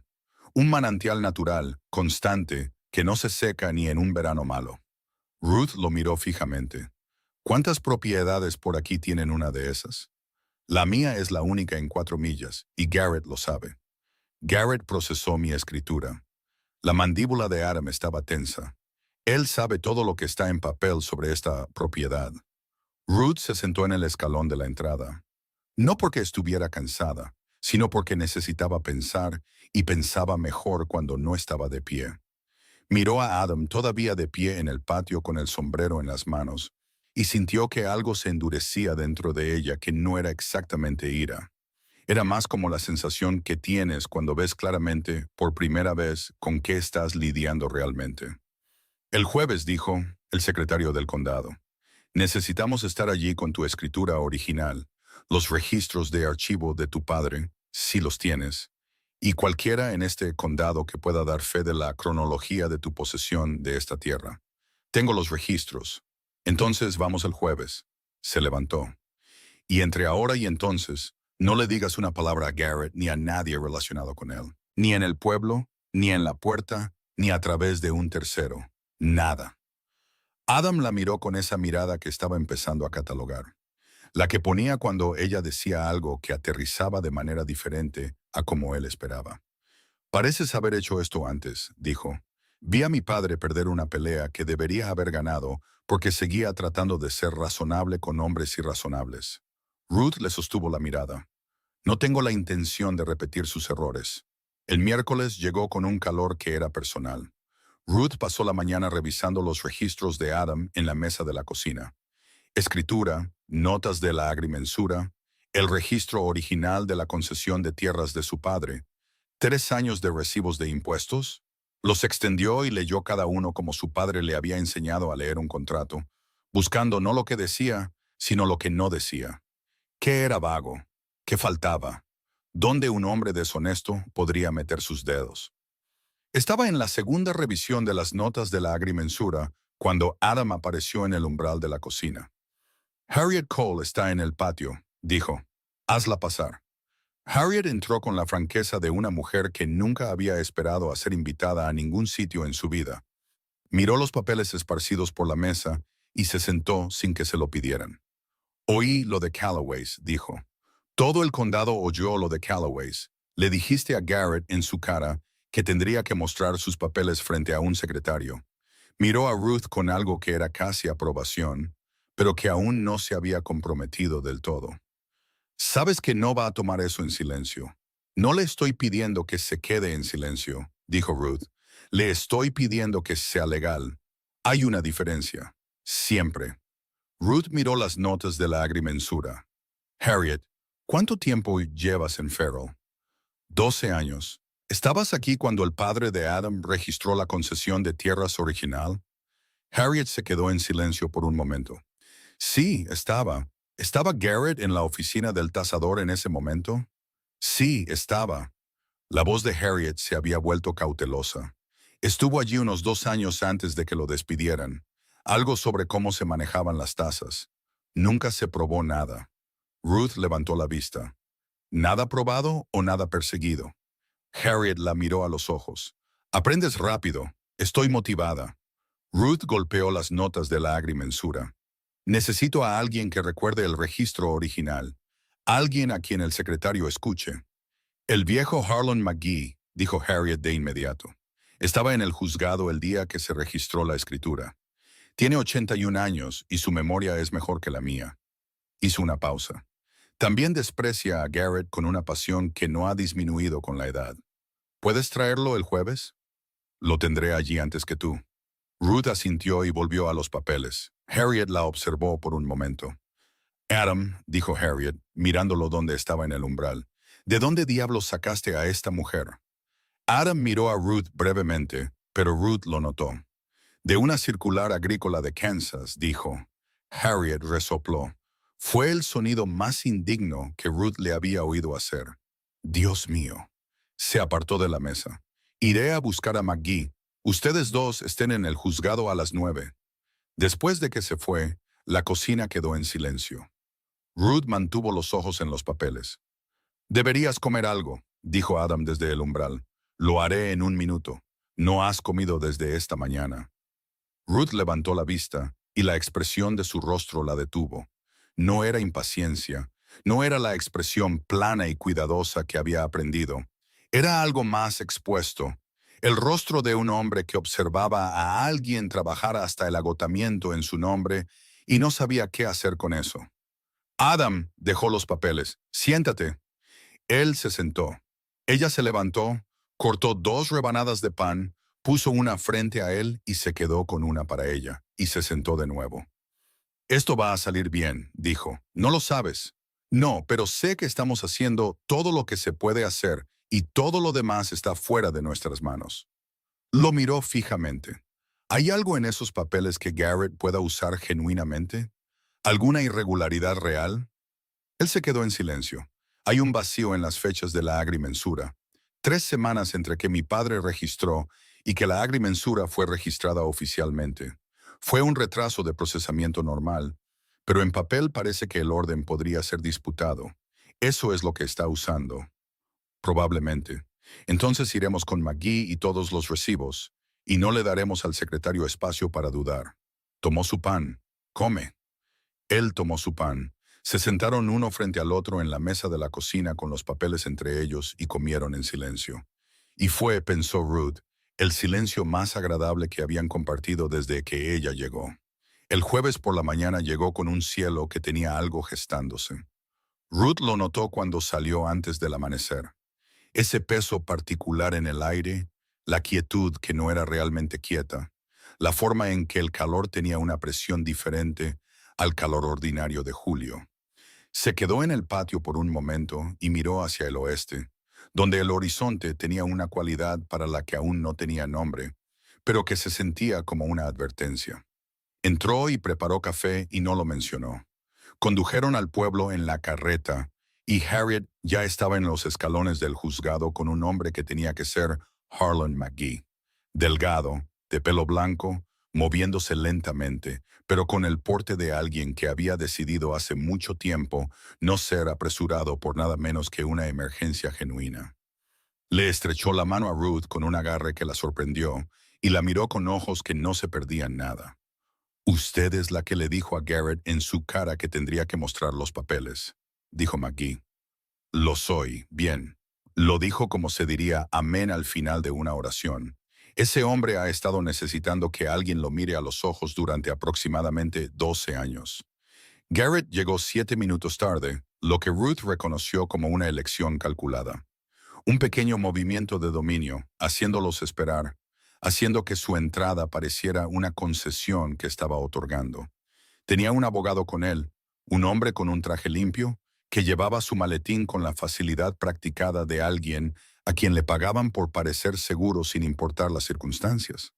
A: Un manantial natural, constante, que no se seca ni en un verano malo. Ruth lo miró fijamente. ¿Cuántas propiedades por aquí tienen una de esas? La mía es la única en 4 millas, y Garrett lo sabe. Garrett procesó mi escritura. La mandíbula de Adam estaba tensa. Él sabe todo lo que está en papel sobre esta propiedad. Ruth se sentó en el escalón de la entrada. No porque estuviera cansada, sino porque necesitaba pensar y pensaba mejor cuando no estaba de pie. Miró a Adam todavía de pie en el patio con el sombrero en las manos y sintió que algo se endurecía dentro de ella que no era exactamente ira. Era más como la sensación que tienes cuando ves claramente, por primera vez, con qué estás lidiando realmente. El jueves, dijo el secretario del condado, necesitamos estar allí con tu escritura original, los registros de archivo de tu padre, si los tienes, y cualquiera en este condado que pueda dar fe de la cronología de tu posesión de esta tierra. Tengo los registros. Entonces vamos el jueves. Se levantó. Y entre ahora y entonces, no le digas una palabra a Garrett ni a nadie relacionado con él. Ni en el pueblo, ni en la puerta, ni a través de un tercero. Nada. Adam la miró con esa mirada que estaba empezando a catalogar. La que ponía cuando ella decía algo que aterrizaba de manera diferente a como él esperaba. Pareces haber hecho esto antes, dijo. Vi a mi padre perder una pelea que debería haber ganado porque seguía tratando de ser razonable con hombres irrazonables. Ruth le sostuvo la mirada. No tengo la intención de repetir sus errores. El miércoles llegó con un calor que era personal. Ruth pasó la mañana revisando los registros de Adam en la mesa de la cocina. Escritura, notas de la agrimensura, el registro original de la concesión de tierras de su padre, 3 años de recibos de impuestos. Los extendió y leyó cada uno como su padre le había enseñado a leer un contrato, buscando no lo que decía, sino lo que no decía. ¿Qué era vago? ¿Qué faltaba? ¿Dónde un hombre deshonesto podría meter sus dedos? Estaba en la segunda revisión de las notas de la agrimensura cuando Adam apareció en el umbral de la cocina. Harriet Cole está en el patio, dijo. Hazla pasar. Harriet entró con la franqueza de una mujer que nunca había esperado a ser invitada a ningún sitio en su vida. Miró los papeles esparcidos por la mesa y se sentó sin que se lo pidieran. Oí lo de Callaways, dijo. Todo el condado oyó lo de Callaways. Le dijiste a Garrett en su cara que tendría que mostrar sus papeles frente a un secretario. Miró a Ruth con algo que era casi aprobación, pero que aún no se había comprometido del todo. Sabes que no va a tomar eso en silencio. No le estoy pidiendo que se quede en silencio, dijo Ruth. Le estoy pidiendo que sea legal. Hay una diferencia. Siempre. Ruth miró las notas de la agrimensura. Harriet, ¿cuánto tiempo llevas en Farrell? 12 años. ¿Estabas aquí cuando el padre de Adam registró la concesión de tierras original? Harriet se quedó en silencio por un momento. Sí, estaba. ¿Estaba Garrett en la oficina del tasador en ese momento? Sí, estaba. La voz de Harriet se había vuelto cautelosa. Estuvo allí unos 2 años antes de que lo despidieran. Algo sobre cómo se manejaban las tasas. Nunca se probó nada. Ruth levantó la vista. ¿Nada probado o nada perseguido? Harriet la miró a los ojos. Aprendes rápido. Estoy motivada. Ruth golpeó las notas de la agrimensura. Necesito a alguien que recuerde el registro original. Alguien a quien el secretario escuche. El viejo Harlan McGee, dijo Harriet de inmediato. Estaba en el juzgado el día que se registró la escritura. Tiene 81 años y su memoria es mejor que la mía. Hizo una pausa. También desprecia a Garrett con una pasión que no ha disminuido con la edad. ¿Puedes traerlo el jueves? Lo tendré allí antes que tú. Ruth asintió y volvió a los papeles. Harriet la observó por un momento. Adam, dijo Harriet, mirándolo donde estaba en el umbral, ¿de dónde diablos sacaste a esta mujer? Adam miró a Ruth brevemente, pero Ruth lo notó. De una circular agrícola de Kansas, dijo. Harriet resopló. Fue el sonido más indigno que Ruth le había oído hacer. Dios mío. Se apartó de la mesa. Iré a buscar a McGee. Ustedes dos estén en el juzgado a las 9. Después de que se fue, la cocina quedó en silencio. Ruth mantuvo los ojos en los papeles. Deberías comer algo, dijo Adam desde el umbral. Lo haré en un minuto. No has comido desde esta mañana. Ruth levantó la vista y la expresión de su rostro la detuvo. No era impaciencia, no era la expresión plana y cuidadosa que había aprendido. Era algo más expuesto. El rostro de un hombre que observaba a alguien trabajar hasta el agotamiento en su nombre y no sabía qué hacer con eso. Adam dejó los papeles. Siéntate. Él se sentó. Ella se levantó, cortó 2 rebanadas de pan, puso una frente a él y se quedó con una para ella, y se sentó de nuevo. Esto va a salir bien, dijo. ¿No lo sabes? No, pero sé que estamos haciendo todo lo que se puede hacer y todo lo demás está fuera de nuestras manos. Lo miró fijamente. ¿Hay algo en esos papeles que Garrett pueda usar genuinamente? ¿Alguna irregularidad real? Él se quedó en silencio. Hay un vacío en las fechas de la agrimensura. 3 semanas entre que mi padre registró y que la agrimensura fue registrada oficialmente. Fue un retraso de procesamiento normal, pero en papel parece que el orden podría ser disputado. Eso es lo que está usando. Probablemente. Entonces iremos con McGee y todos los recibos, y no le daremos al secretario espacio para dudar. Tomó su pan. Come. Él tomó su pan. Se sentaron uno frente al otro en la mesa de la cocina con los papeles entre ellos y comieron en silencio. Y fue, pensó Ruth, el silencio más agradable que habían compartido desde que ella llegó. El jueves por la mañana llegó con un cielo que tenía algo gestándose. Ruth lo notó cuando salió antes del amanecer. Ese peso particular en el aire, la quietud que no era realmente quieta, la forma en que el calor tenía una presión diferente al calor ordinario de julio. Se quedó en el patio por un momento y miró hacia el oeste, donde el horizonte tenía una cualidad para la que aún no tenía nombre, pero que se sentía como una advertencia. Entró y preparó café y no lo mencionó. Condujeron al pueblo en la carreta y Harriet ya estaba en los escalones del juzgado con un hombre que tenía que ser Harlan McGee. Delgado, de pelo blanco, moviéndose lentamente, pero con el porte de alguien que había decidido hace mucho tiempo no ser apresurado por nada menos que una emergencia genuina. Le estrechó la mano a Ruth con un agarre que la sorprendió y la miró con ojos que no se perdían nada. «Usted es la que le dijo a Garrett en su cara que tendría que mostrar los papeles», dijo McGee. «Lo soy, bien». Lo dijo como se diría amén al final de una oración. Ese hombre ha estado necesitando que alguien lo mire a los ojos durante aproximadamente 12 años. Garrett llegó 7 minutos tarde, lo que Ruth reconoció como una elección calculada. Un pequeño movimiento de dominio, haciéndolos esperar, haciendo que su entrada pareciera una concesión que estaba otorgando. Tenía un abogado con él, un hombre con un traje limpio, que llevaba su maletín con la facilidad practicada de alguien a quien le pagaban por parecer seguro sin importar las circunstancias.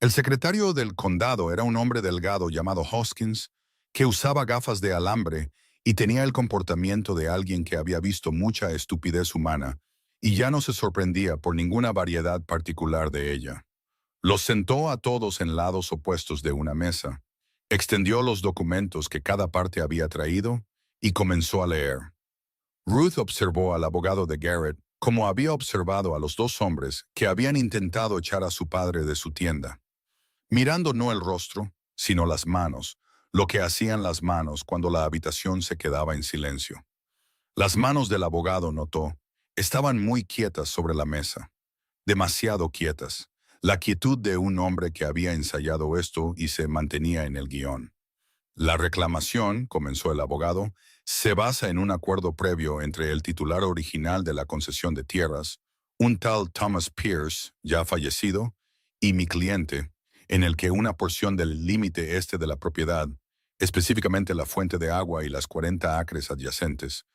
A: El secretario del condado era un hombre delgado llamado Hoskins, que usaba gafas de alambre y tenía el comportamiento de alguien que había visto mucha estupidez humana y ya no se sorprendía por ninguna variedad particular de ella. Los sentó a todos en lados opuestos de una mesa, extendió los documentos que cada parte había traído y comenzó a leer. Ruth observó al abogado de Garrett como había observado a los 2 hombres que habían intentado echar a su padre de su tienda, mirando no el rostro, sino las manos, lo que hacían las manos cuando la habitación se quedaba en silencio. Las manos del abogado, notó, estaban muy quietas sobre la mesa, demasiado quietas, la quietud de un hombre que había ensayado esto y se mantenía en el guión. La reclamación, comenzó el abogado, se basa en un acuerdo previo entre el titular original de la concesión de tierras, un tal Thomas Pierce, ya fallecido, y mi cliente, en el que una porción del límite este de la propiedad, específicamente la fuente de agua y las 40 acres adyacentes,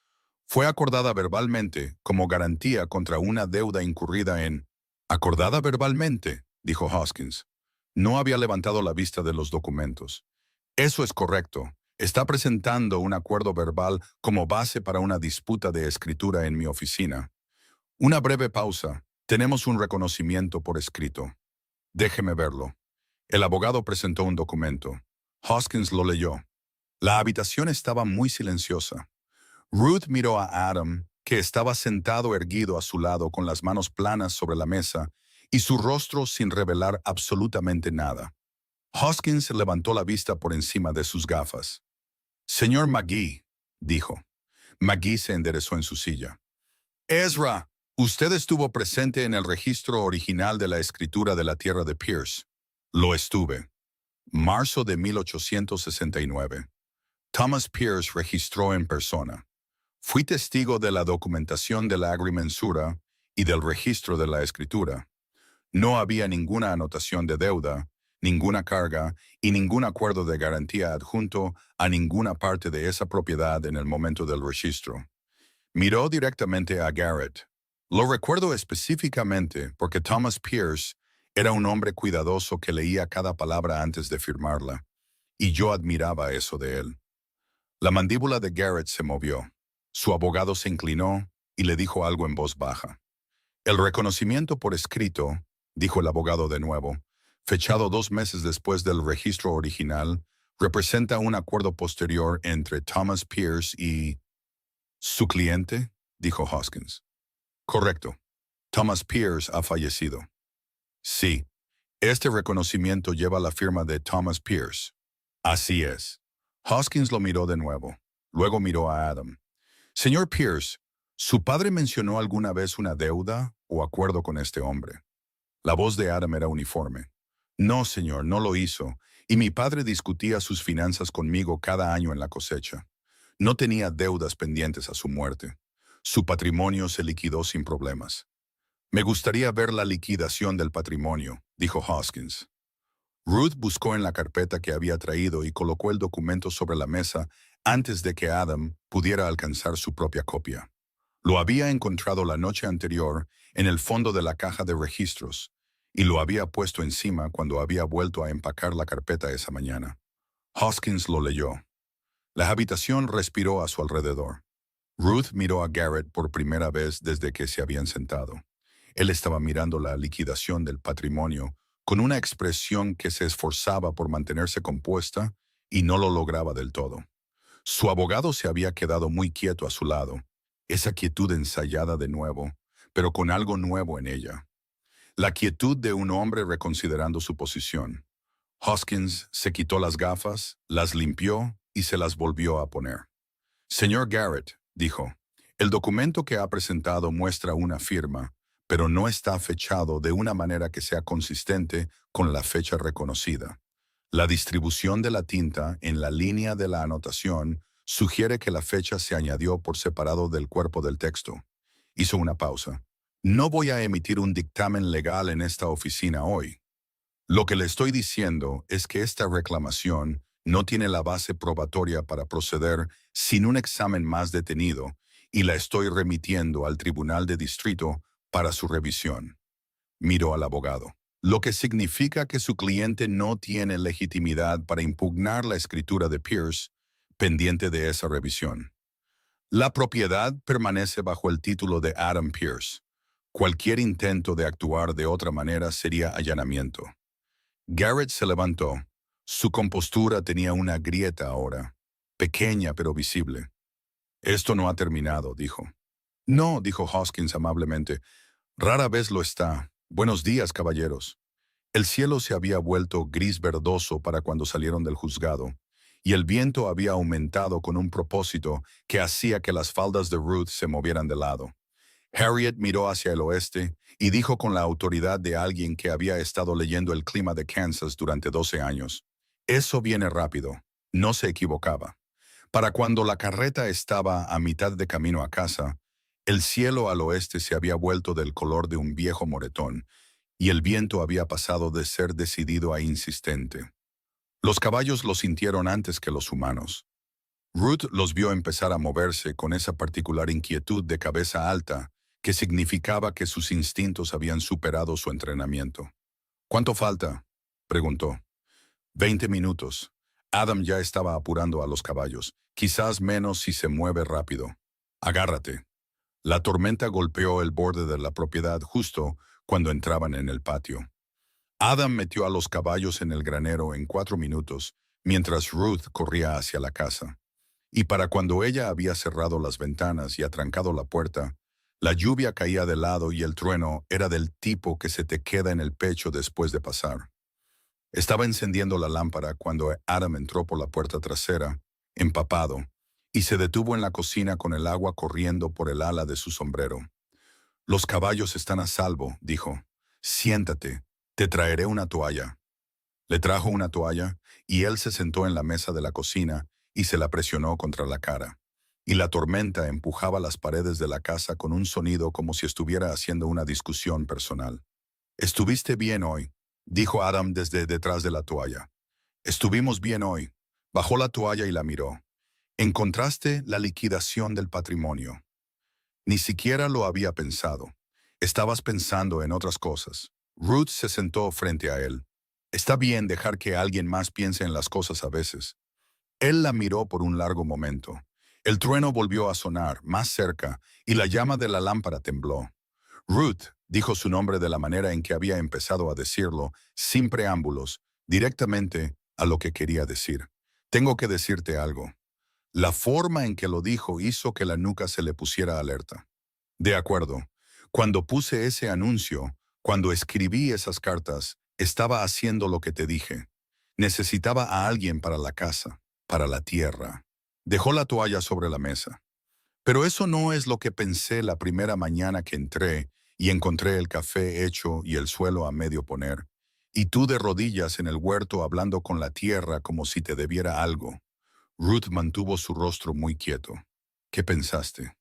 A: fue acordada verbalmente como garantía contra una deuda incurrida en... «Acordada verbalmente», dijo Hoskins. No había levantado la vista de los documentos. «Eso es correcto. Está presentando un acuerdo verbal como base para una disputa de escritura en mi oficina. Una breve pausa. Tenemos un reconocimiento por escrito. Déjeme verlo. El abogado presentó un documento. Hoskins lo leyó. La habitación estaba muy silenciosa. Ruth miró a Adam, que estaba sentado erguido a su lado con las manos planas sobre la mesa y su rostro sin revelar absolutamente nada. Hoskins levantó la vista por encima de sus gafas. Señor McGee, dijo. McGee se enderezó en su silla. Ezra, usted estuvo presente en el registro original de la escritura de la tierra de Pierce. Lo estuve. Marzo de 1869. Thomas Pierce registró en persona. Fui testigo de la documentación de la agrimensura y del registro de la escritura. No había ninguna anotación de deuda, ninguna carga y ningún acuerdo de garantía adjunto a ninguna parte de esa propiedad en el momento del registro. Miró directamente a Garrett. Lo recuerdo específicamente porque Thomas Pierce era un hombre cuidadoso que leía cada palabra antes de firmarla, y yo admiraba eso de él. La mandíbula de Garrett se movió. Su abogado se inclinó y le dijo algo en voz baja. El reconocimiento por escrito, dijo el abogado de nuevo, fechado 2 meses después del registro original, representa un acuerdo posterior entre Thomas Pierce y... ¿Su cliente? Dijo Hoskins. Correcto. Thomas Pierce ha fallecido. Sí. Este reconocimiento lleva la firma de Thomas Pierce. Así es. Hoskins lo miró de nuevo. Luego miró a Adam. Señor Pierce, ¿su padre mencionó alguna vez una deuda o acuerdo con este hombre? La voz de Adam era uniforme. No, señor, no lo hizo, y mi padre discutía sus finanzas conmigo cada año en la cosecha. No tenía deudas pendientes a su muerte. Su patrimonio se liquidó sin problemas. Me gustaría ver la liquidación del patrimonio, dijo Hoskins. Ruth buscó en la carpeta que había traído y colocó el documento sobre la mesa antes de que Adam pudiera alcanzar su propia copia. Lo había encontrado la noche anterior en el fondo de la caja de registros y lo había puesto encima cuando había vuelto a empacar la carpeta esa mañana. Hoskins lo leyó. La habitación respiró a su alrededor. Ruth miró a Garrett por primera vez desde que se habían sentado. Él estaba mirando la liquidación del patrimonio con una expresión que se esforzaba por mantenerse compuesta y no lo lograba del todo. Su abogado se había quedado muy quieto a su lado, esa quietud ensayada de nuevo, pero con algo nuevo en ella. La quietud de un hombre reconsiderando su posición. Hoskins se quitó las gafas, las limpió y se las volvió a poner. Señor Garrett, dijo, el documento que ha presentado muestra una firma, pero no está fechado de una manera que sea consistente con la fecha reconocida. La distribución de la tinta en la línea de la anotación sugiere que la fecha se añadió por separado del cuerpo del texto. Hizo una pausa. No voy a emitir un dictamen legal en esta oficina hoy. Lo que le estoy diciendo es que esta reclamación no tiene la base probatoria para proceder sin un examen más detenido y la estoy remitiendo al Tribunal de Distrito para su revisión. Miró al abogado. Lo que significa que su cliente no tiene legitimidad para impugnar la escritura de Pierce pendiente de esa revisión. La propiedad permanece bajo el título de Adam Pierce. Cualquier intento de actuar de otra manera sería allanamiento. Garrett se levantó. Su compostura tenía una grieta ahora, pequeña pero visible. Esto no ha terminado, dijo. No, dijo Hoskins amablemente. Rara vez lo está. Buenos días, caballeros. El cielo se había vuelto gris verdoso para cuando salieron del juzgado, y el viento había aumentado con un propósito que hacía que las faldas de Ruth se movieran de lado. Harriet miró hacia el oeste y dijo con la autoridad de alguien que había estado leyendo el clima de Kansas durante 12 años. Eso viene rápido. No se equivocaba. Para cuando la carreta estaba a mitad de camino a casa, el cielo al oeste se había vuelto del color de un viejo moretón, y el viento había pasado de ser decidido a insistente. Los caballos lo sintieron antes que los humanos. Ruth los vio empezar a moverse con esa particular inquietud de cabeza alta que significaba que sus instintos habían superado su entrenamiento. ¿Cuánto falta?, preguntó. 20 minutos. Adam ya estaba apurando a los caballos, quizás menos si se mueve rápido. Agárrate. La tormenta golpeó el borde de la propiedad justo cuando entraban en el patio. Adam metió a los caballos en el granero en 4 minutos, mientras Ruth corría hacia la casa. Y para cuando ella había cerrado las ventanas y atrancado la puerta, la lluvia caía de lado y el trueno era del tipo que se te queda en el pecho después de pasar. Estaba encendiendo la lámpara cuando Adam entró por la puerta trasera, empapado, y se detuvo en la cocina con el agua corriendo por el ala de su sombrero. «Los caballos están a salvo», dijo. «Siéntate, te traeré una toalla». Le trajo una toalla, y él se sentó en la mesa de la cocina y se la presionó contra la cara. Y la tormenta empujaba las paredes de la casa con un sonido como si estuviera haciendo una discusión personal. «Estuviste bien hoy», dijo Adam desde detrás de la toalla. «Estuvimos bien hoy». Bajó la toalla y la miró. «Encontraste la liquidación del patrimonio». Ni siquiera lo había pensado. Estabas pensando en otras cosas. Ruth se sentó frente a él. Está bien dejar que alguien más piense en las cosas a veces. Él la miró por un largo momento. El trueno volvió a sonar, más cerca, y la llama de la lámpara tembló. Ruth dijo su nombre de la manera en que había empezado a decirlo, sin preámbulos, directamente a lo que quería decir. «Tengo que decirte algo». La forma en que lo dijo hizo que la nuca se le pusiera alerta. «De acuerdo. Cuando puse ese anuncio, cuando escribí esas cartas, estaba haciendo lo que te dije. Necesitaba a alguien para la casa, para la tierra». Dejó la toalla sobre la mesa. «Pero eso no es lo que pensé la primera mañana que entré y encontré el café hecho y el suelo a medio poner, y tú de rodillas en el huerto hablando con la tierra como si te debiera algo». Ruth mantuvo su rostro muy quieto. «¿Qué pensaste?»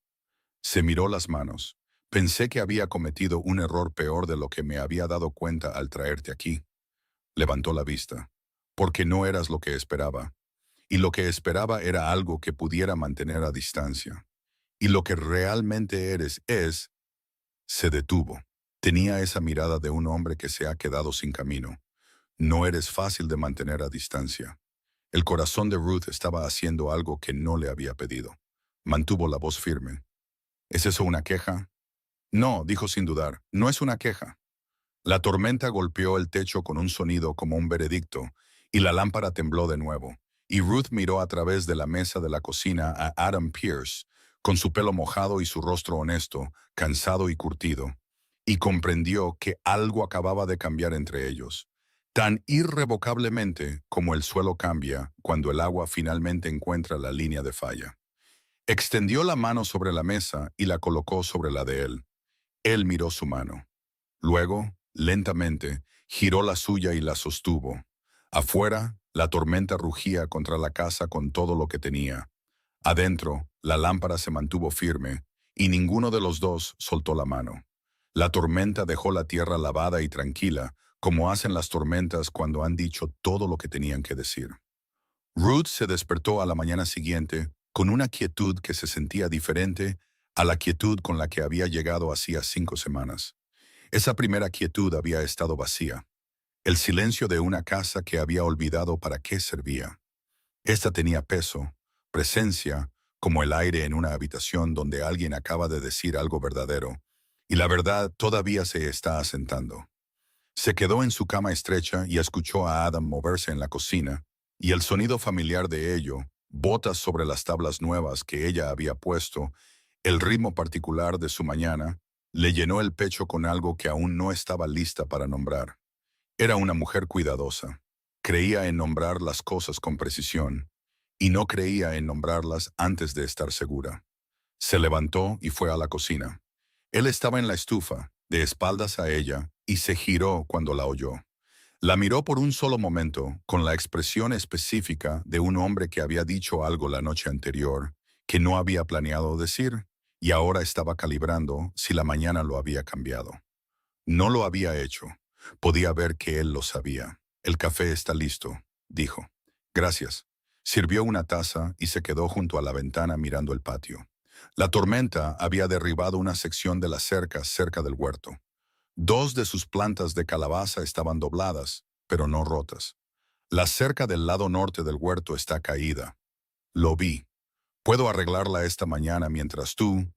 A: Se miró las manos. «Pensé que había cometido un error peor de lo que me había dado cuenta al traerte aquí». Levantó la vista. «Porque no eras lo que esperaba. Y lo que esperaba era algo que pudiera mantener a distancia. Y lo que realmente eres es...». Se detuvo. Tenía esa mirada de un hombre que se ha quedado sin camino. «No eres fácil de mantener a distancia». El corazón de Ruth estaba haciendo algo que no le había pedido. Mantuvo la voz firme. «¿Es eso una queja?» «No», dijo sin dudar, «no es una queja». La tormenta golpeó el techo con un sonido como un veredicto, y la lámpara tembló de nuevo, y Ruth miró a través de la mesa de la cocina a Adam Pierce, con su pelo mojado y su rostro honesto, cansado y curtido, y comprendió que algo acababa de cambiar entre ellos, tan irrevocablemente como el suelo cambia cuando el agua finalmente encuentra la línea de falla. Extendió la mano sobre la mesa y la colocó sobre la de él. Él miró su mano. Luego, lentamente, giró la suya y la sostuvo. Afuera, la tormenta rugía contra la casa con todo lo que tenía. Adentro, la lámpara se mantuvo firme, y ninguno de los dos soltó la mano. La tormenta dejó la tierra lavada y tranquila, como hacen las tormentas cuando han dicho todo lo que tenían que decir. Ruth se despertó a la mañana siguiente con una quietud que se sentía diferente a la quietud con la que había llegado hacía 5 semanas. Esa primera quietud había estado vacía, el silencio de una casa que había olvidado para qué servía. Esta tenía peso, presencia, como el aire en una habitación donde alguien acaba de decir algo verdadero, y la verdad todavía se está asentando. Se quedó en su cama estrecha y escuchó a Adam moverse en la cocina, y el sonido familiar de ello, botas sobre las tablas nuevas que ella había puesto, el ritmo particular de su mañana, le llenó el pecho con algo que aún no estaba lista para nombrar. Era una mujer cuidadosa. Creía en nombrar las cosas con precisión, y no creía en nombrarlas antes de estar segura. Se levantó y fue a la cocina. Él estaba en la estufa, de espaldas a ella, y se giró cuando la oyó. La miró por un solo momento, con la expresión específica de un hombre que había dicho algo la noche anterior, que no había planeado decir, y ahora estaba calibrando si la mañana lo había cambiado. No lo había hecho. Podía ver que él lo sabía. «El café está listo», dijo. «Gracias». Sirvió una taza y se quedó junto a la ventana mirando el patio. La tormenta había derribado una sección de la cerca cerca del huerto. 2 de sus plantas de calabaza estaban dobladas, pero no rotas. La cerca del lado norte del huerto está caída. Lo vi. Puedo arreglarla esta mañana mientras tú...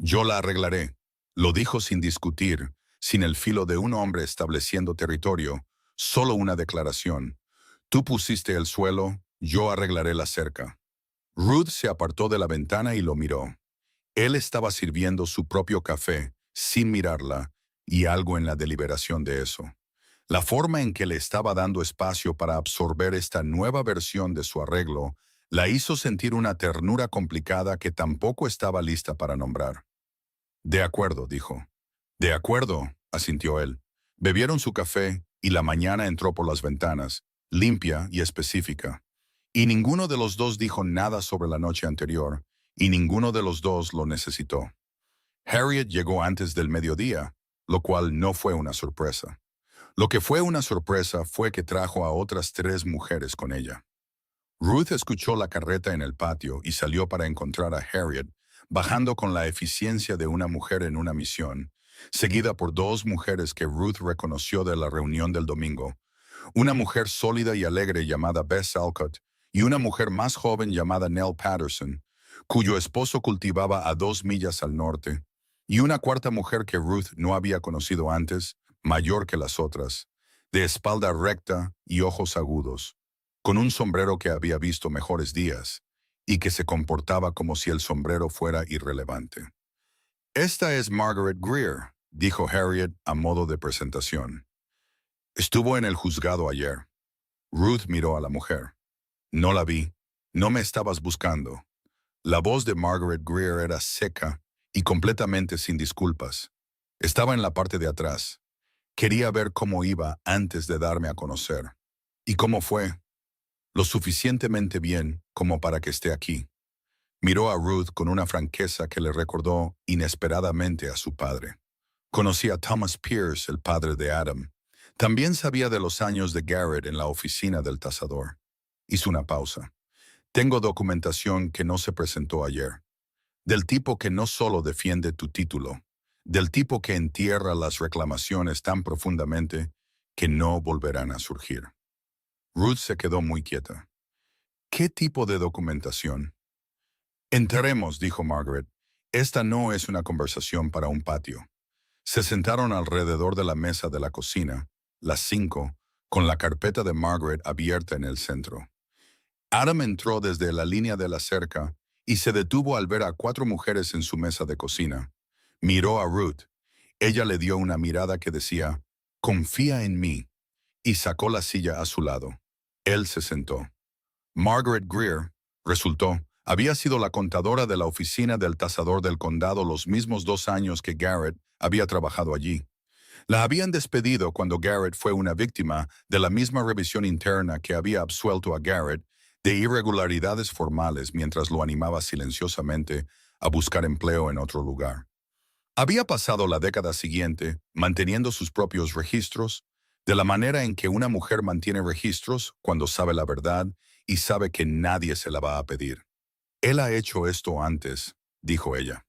A: Yo la arreglaré. Lo dijo sin discutir, sin el filo de un hombre estableciendo territorio, solo una declaración. Tú pusiste el suelo, yo arreglaré la cerca. Ruth se apartó de la ventana y lo miró. Él estaba sirviendo su propio café, sin mirarla, y algo en la deliberación de eso. La forma en que le estaba dando espacio para absorber esta nueva versión de su arreglo la hizo sentir una ternura complicada que tampoco estaba lista para nombrar. De acuerdo, dijo. De acuerdo, asintió él. Bebieron su café y la mañana entró por las ventanas, limpia y específica. Y ninguno de los dos dijo nada sobre la noche anterior, y ninguno de los dos lo necesitó. Harriet llegó antes del mediodía, lo cual no fue una sorpresa. Lo que fue una sorpresa fue que trajo a otras 3 mujeres con ella. Ruth escuchó la carreta en el patio y salió para encontrar a Harriet, bajando con la eficiencia de una mujer en una misión, seguida por 2 mujeres que Ruth reconoció de la reunión del domingo, una mujer sólida y alegre llamada Bess Alcott y una mujer más joven llamada Nell Patterson, cuyo esposo cultivaba a 2 millas al norte, y una cuarta mujer que Ruth no había conocido antes, mayor que las otras, de espalda recta y ojos agudos, con un sombrero que había visto mejores días, y que se comportaba como si el sombrero fuera irrelevante. Esta es Margaret Greer, dijo Harriet a modo de presentación. Estuvo en el juzgado ayer. Ruth miró a la mujer. No la vi. No me estabas buscando. La voz de Margaret Greer era seca y completamente sin disculpas. Estaba en la parte de atrás. Quería ver cómo iba antes de darme a conocer. ¿Y cómo fue? Lo suficientemente bien como para que esté aquí. Miró a Ruth con una franqueza que le recordó inesperadamente a su padre. Conocía a Thomas Pierce, el padre de Adam. También sabía de los años de Garrett en la oficina del tasador. Hizo una pausa. Tengo documentación que no se presentó ayer. Del tipo que no solo defiende tu título, del tipo que entierra las reclamaciones tan profundamente que no volverán a surgir. Ruth se quedó muy quieta. ¿Qué tipo de documentación? Entremos, dijo Margaret. Esta no es una conversación para un patio. Se sentaron alrededor de la mesa de la cocina, las 5, con la carpeta de Margaret abierta en el centro. Adam entró desde la línea de la cerca y se detuvo al ver a 4 mujeres en su mesa de cocina. Miró a Ruth. Ella le dio una mirada que decía, «Confía en mí», y sacó la silla a su lado. Él se sentó. Margaret Greer, resultó, había sido la contadora de la oficina del tasador del condado los mismos 2 años que Garrett había trabajado allí. La habían despedido cuando Garrett fue una víctima de la misma revisión interna que había absuelto a Garrett de irregularidades formales mientras lo animaba silenciosamente a buscar empleo en otro lugar. Había pasado la década siguiente manteniendo sus propios registros, de la manera en que una mujer mantiene registros cuando sabe la verdad y sabe que nadie se la va a pedir. Él ha hecho esto antes, dijo ella.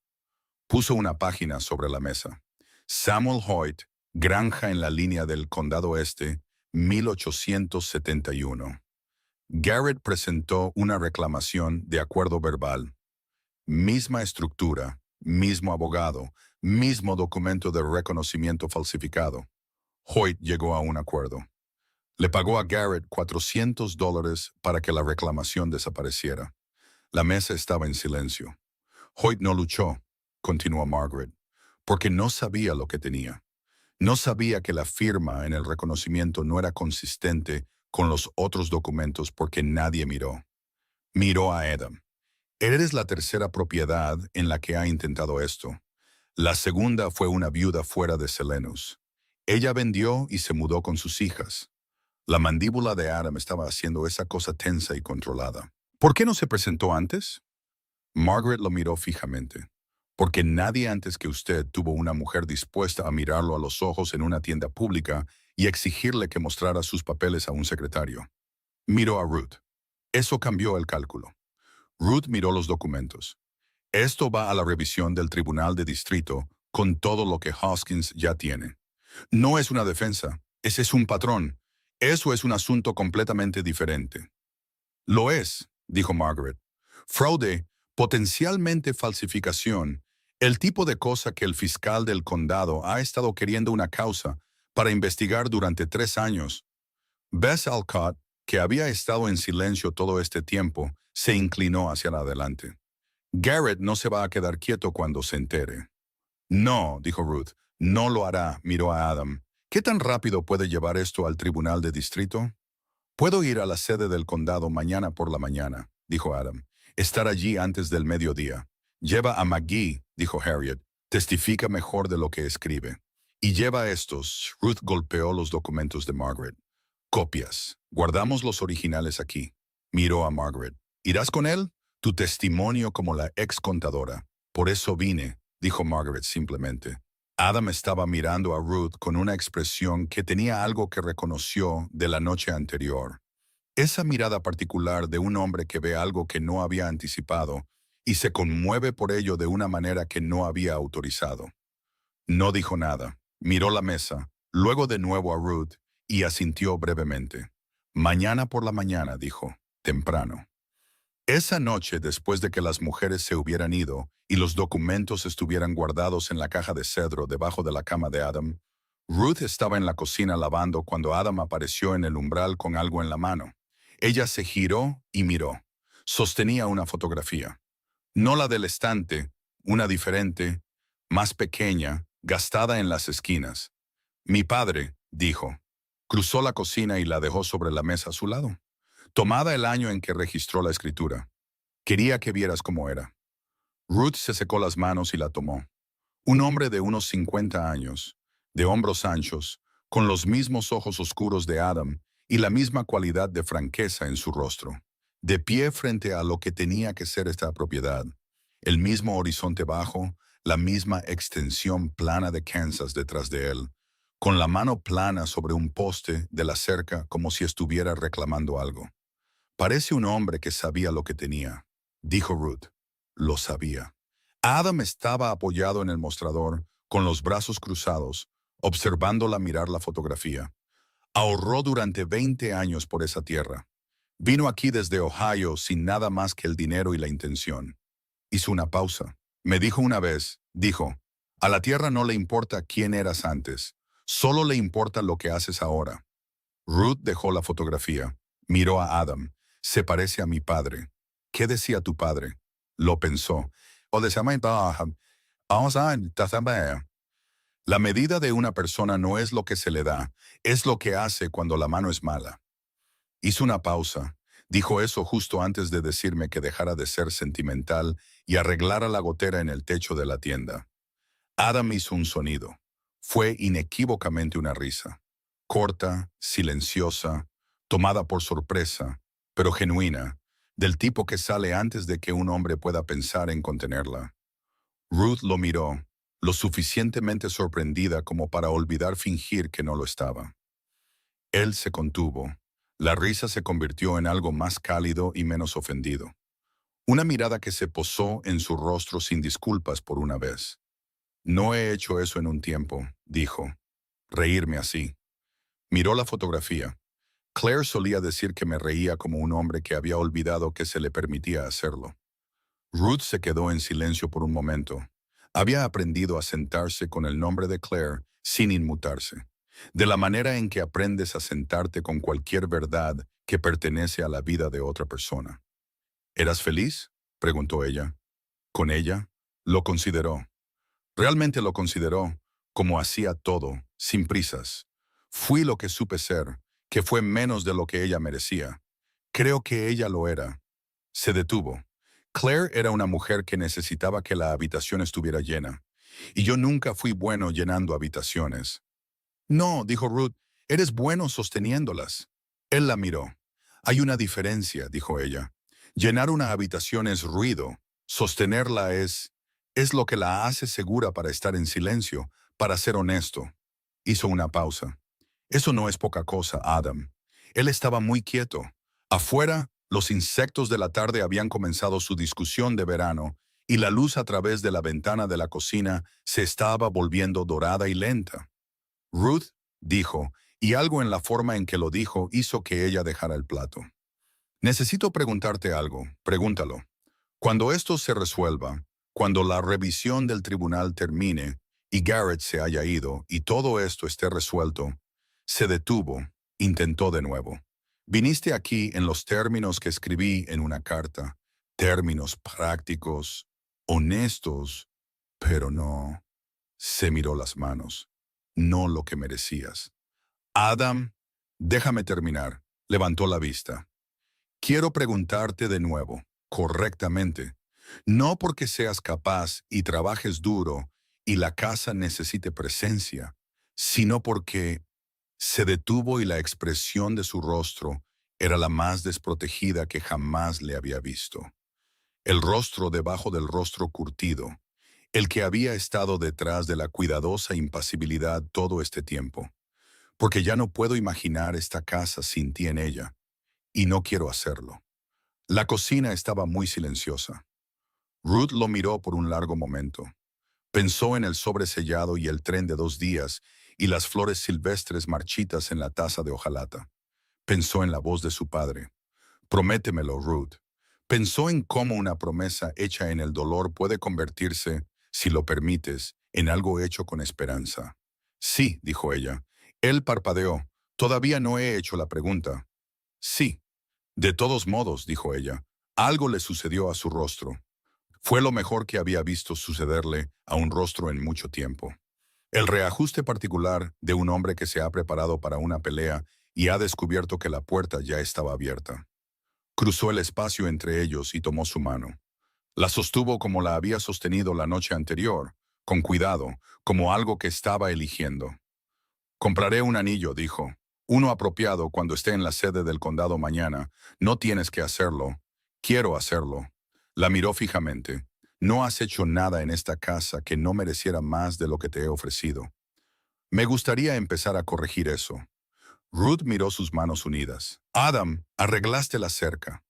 A: Puso una página sobre la mesa. Samuel Hoyt, Granja en la línea del Condado Este, 1871. Garrett presentó una reclamación de acuerdo verbal. Misma estructura, mismo abogado, mismo documento de reconocimiento falsificado. Hoyt llegó a un acuerdo. Le pagó a Garrett $400 para que la reclamación desapareciera. La mesa estaba en silencio. Hoyt no luchó, continuó Margaret, porque no sabía lo que tenía. No sabía que la firma en el reconocimiento no era consistente con los otros documentos porque nadie miró. Miró a Adam. Eres la tercera propiedad en la que ha intentado esto. La segunda fue una viuda fuera de Selenus. Ella vendió y se mudó con sus hijas. La mandíbula de Adam estaba haciendo esa cosa tensa y controlada. ¿Por qué no se presentó antes? Margaret lo miró fijamente. Porque nadie antes que usted tuvo una mujer dispuesta a mirarlo a los ojos en una tienda pública y exigirle que mostrara sus papeles a un secretario. Miró a Ruth. Eso cambió el cálculo. Ruth miró los documentos. Esto va a la revisión del Tribunal de Distrito con todo lo que Hoskins ya tiene. No es una defensa, ese es un patrón. Eso es un asunto completamente diferente. Lo es, dijo Margaret. Fraude, potencialmente falsificación, El tipo de cosa que el fiscal del condado ha estado queriendo una causa para investigar durante 3 años. Bess Alcott, que había estado en silencio todo este tiempo, se inclinó hacia adelante. Garrett no se va a quedar quieto cuando se entere. No, dijo Ruth, no lo hará, miró a Adam. ¿Qué tan rápido puede llevar esto al tribunal de distrito? Puedo ir a la sede del condado mañana por la mañana, dijo Adam. Estar allí antes del mediodía. Lleva a McGee, dijo Harriet. Testifica mejor de lo que escribe. Y lleva estos. Ruth golpeó los documentos de Margaret. Copias. Guardamos los originales aquí. Miró a Margaret. ¿Irás con él? Tu testimonio como la ex contadora. Por eso vine, dijo Margaret simplemente. Adam estaba mirando a Ruth con una expresión que tenía algo que reconoció de la noche anterior. Esa mirada particular de un hombre que ve algo que no había anticipado y se conmueve por ello de una manera que no había autorizado. No dijo nada, miró la mesa, luego de nuevo a Ruth y asintió brevemente. Mañana por la mañana, dijo, temprano. Esa noche, después de que las mujeres se hubieran ido y los documentos estuvieran guardados en la caja de cedro debajo de la cama de Adam, Ruth estaba en la cocina lavando cuando Adam apareció en el umbral con algo en la mano. Ella se giró y miró. Sostenía una fotografía. No la del estante, una diferente, más pequeña, gastada en las esquinas. Mi padre, dijo. Cruzó la cocina y la dejó sobre la mesa a su lado. Tomada el año en que registró la escritura. Quería que vieras cómo era. Ruth se secó las manos y la tomó. Un hombre de unos 50 años, de hombros anchos, con los mismos ojos oscuros de Adam y la misma cualidad de franqueza en su rostro. De pie frente a lo que tenía que ser esta propiedad. El mismo horizonte bajo, la misma extensión plana de Kansas detrás de él, con la mano plana sobre un poste de la cerca como si estuviera reclamando algo. Parece un hombre que sabía lo que tenía, dijo Ruth. Lo sabía. Adam estaba apoyado en el mostrador, con los brazos cruzados, observándola mirar la fotografía. Ahorró durante 20 años por esa tierra. Vino aquí desde Ohio sin nada más que el dinero y la intención. Hizo una pausa. Me dijo una vez, dijo, a la tierra no le importa quién eras antes, solo le importa lo que haces ahora. Ruth dejó la fotografía. Miró a Adam. Se parece a mi padre. ¿Qué decía tu padre? Lo pensó. La medida de una persona no es lo que se le da, es lo que hace cuando la mano es mala. Hizo una pausa. Dijo eso justo antes de decirme que dejara de ser sentimental y arreglara la gotera en el techo de la tienda. Adam hizo un sonido. Fue inequívocamente una risa. Corta, silenciosa, tomada por sorpresa, pero genuina, del tipo que sale antes de que un hombre pueda pensar en contenerla. Ruth lo miró, lo suficientemente sorprendida como para olvidar fingir que no lo estaba. Él se contuvo. La risa se convirtió en algo más cálido y menos ofendido. Una mirada que se posó en su rostro sin disculpas por una vez. No he hecho eso en un tiempo, dijo. Reírme así. Miró la fotografía. Claire solía decir que me reía como un hombre que había olvidado que se le permitía hacerlo. Ruth se quedó en silencio por un momento. Había aprendido a sentarse con el nombre de Claire sin inmutarse, de la manera en que aprendes a sentarte con cualquier verdad que pertenece a la vida de otra persona. ¿Eras feliz?, preguntó ella. ¿Con ella? Lo consideró. Realmente lo consideró, como hacía todo, sin prisas. Fui lo que supe ser, que fue menos de lo que ella merecía. Creo que ella lo era. Se detuvo. Claire era una mujer que necesitaba que la habitación estuviera llena, y yo nunca fui bueno llenando habitaciones. No, dijo Ruth, eres bueno sosteniéndolas. Él la miró. Hay una diferencia, dijo ella. Llenar una habitación es ruido, sostenerla es lo que la hace segura para estar en silencio, para ser honesto. Hizo una pausa. Eso no es poca cosa, Adam. Él estaba muy quieto. Afuera, los insectos de la tarde habían comenzado su discusión de verano, y la luz a través de la ventana de la cocina se estaba volviendo dorada y lenta. Ruth, dijo, y algo en la forma en que lo dijo hizo que ella dejara el plato. Necesito preguntarte algo, pregúntalo. Cuando esto se resuelva, Cuando la revisión del tribunal termine y Garrett se haya ido y todo esto esté resuelto, se detuvo, intentó de nuevo. Viniste aquí en los términos que escribí en una carta, términos prácticos, honestos, pero no. Se miró las manos. No lo que merecías. Adam, déjame terminar. Levantó la vista. Quiero preguntarte de nuevo, correctamente. No porque seas capaz y trabajes duro y la casa necesite presencia, sino porque se detuvo y la expresión de su rostro era la más desprotegida que jamás le había visto. El rostro debajo del rostro curtido, el que había estado detrás de la cuidadosa impasibilidad todo este tiempo. Porque ya no puedo imaginar esta casa sin ti en ella, y no quiero hacerlo. La cocina estaba muy silenciosa. Ruth lo miró por un largo momento. Pensó en el sobresellado y el tren de 2 días y las flores silvestres marchitas en la taza de hojalata. Pensó en la voz de su padre. Prométemelo, Ruth. Pensó en cómo una promesa hecha en el dolor puede convertirse, si lo permites, en algo hecho con esperanza. Sí, dijo ella. Él parpadeó. Todavía no he hecho la pregunta. Sí. De todos modos, dijo ella, algo le sucedió a su rostro. Fue lo mejor que había visto sucederle a un rostro en mucho tiempo. El reajuste particular de un hombre que se ha preparado para una pelea y ha descubierto que la puerta ya estaba abierta. Cruzó el espacio entre ellos y tomó su mano. La sostuvo como la había sostenido la noche anterior, con cuidado, como algo que estaba eligiendo. Compraré un anillo, dijo. Uno apropiado cuando esté en la sede del condado mañana. No tienes que hacerlo. Quiero hacerlo. La miró fijamente. No has hecho nada en esta casa que no mereciera más de lo que te he ofrecido. Me gustaría empezar a corregir eso. Ruth miró sus manos unidas. Adam, arreglaste la cerca.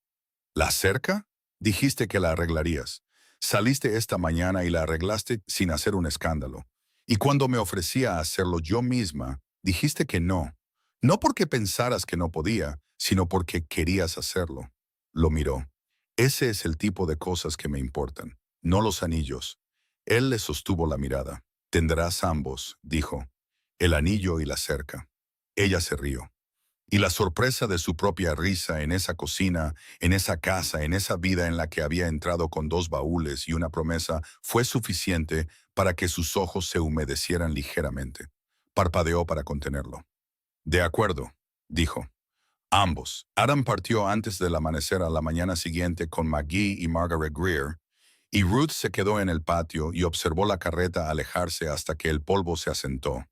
A: ¿La cerca? Dijiste que la arreglarías. Saliste esta mañana y la arreglaste sin hacer un escándalo. Y cuando me ofrecía hacerlo yo misma, dijiste que no. No porque pensaras que no podía, sino porque querías hacerlo. Lo miró. Ese es el tipo de cosas que me importan, no los anillos. Él le sostuvo la mirada. Tendrás ambos, dijo. El anillo y la cerca. Ella se rió. Y la sorpresa de su propia risa en esa cocina, en esa casa, en esa vida en la que había entrado con 2 baúles y una promesa, fue suficiente para que sus ojos se humedecieran ligeramente. Parpadeó para contenerlo. De acuerdo, dijo. Ambos. Adam partió antes del amanecer a la mañana siguiente con McGee y Margaret Greer, y Ruth se quedó en el patio y observó la carreta alejarse hasta que el polvo se asentó.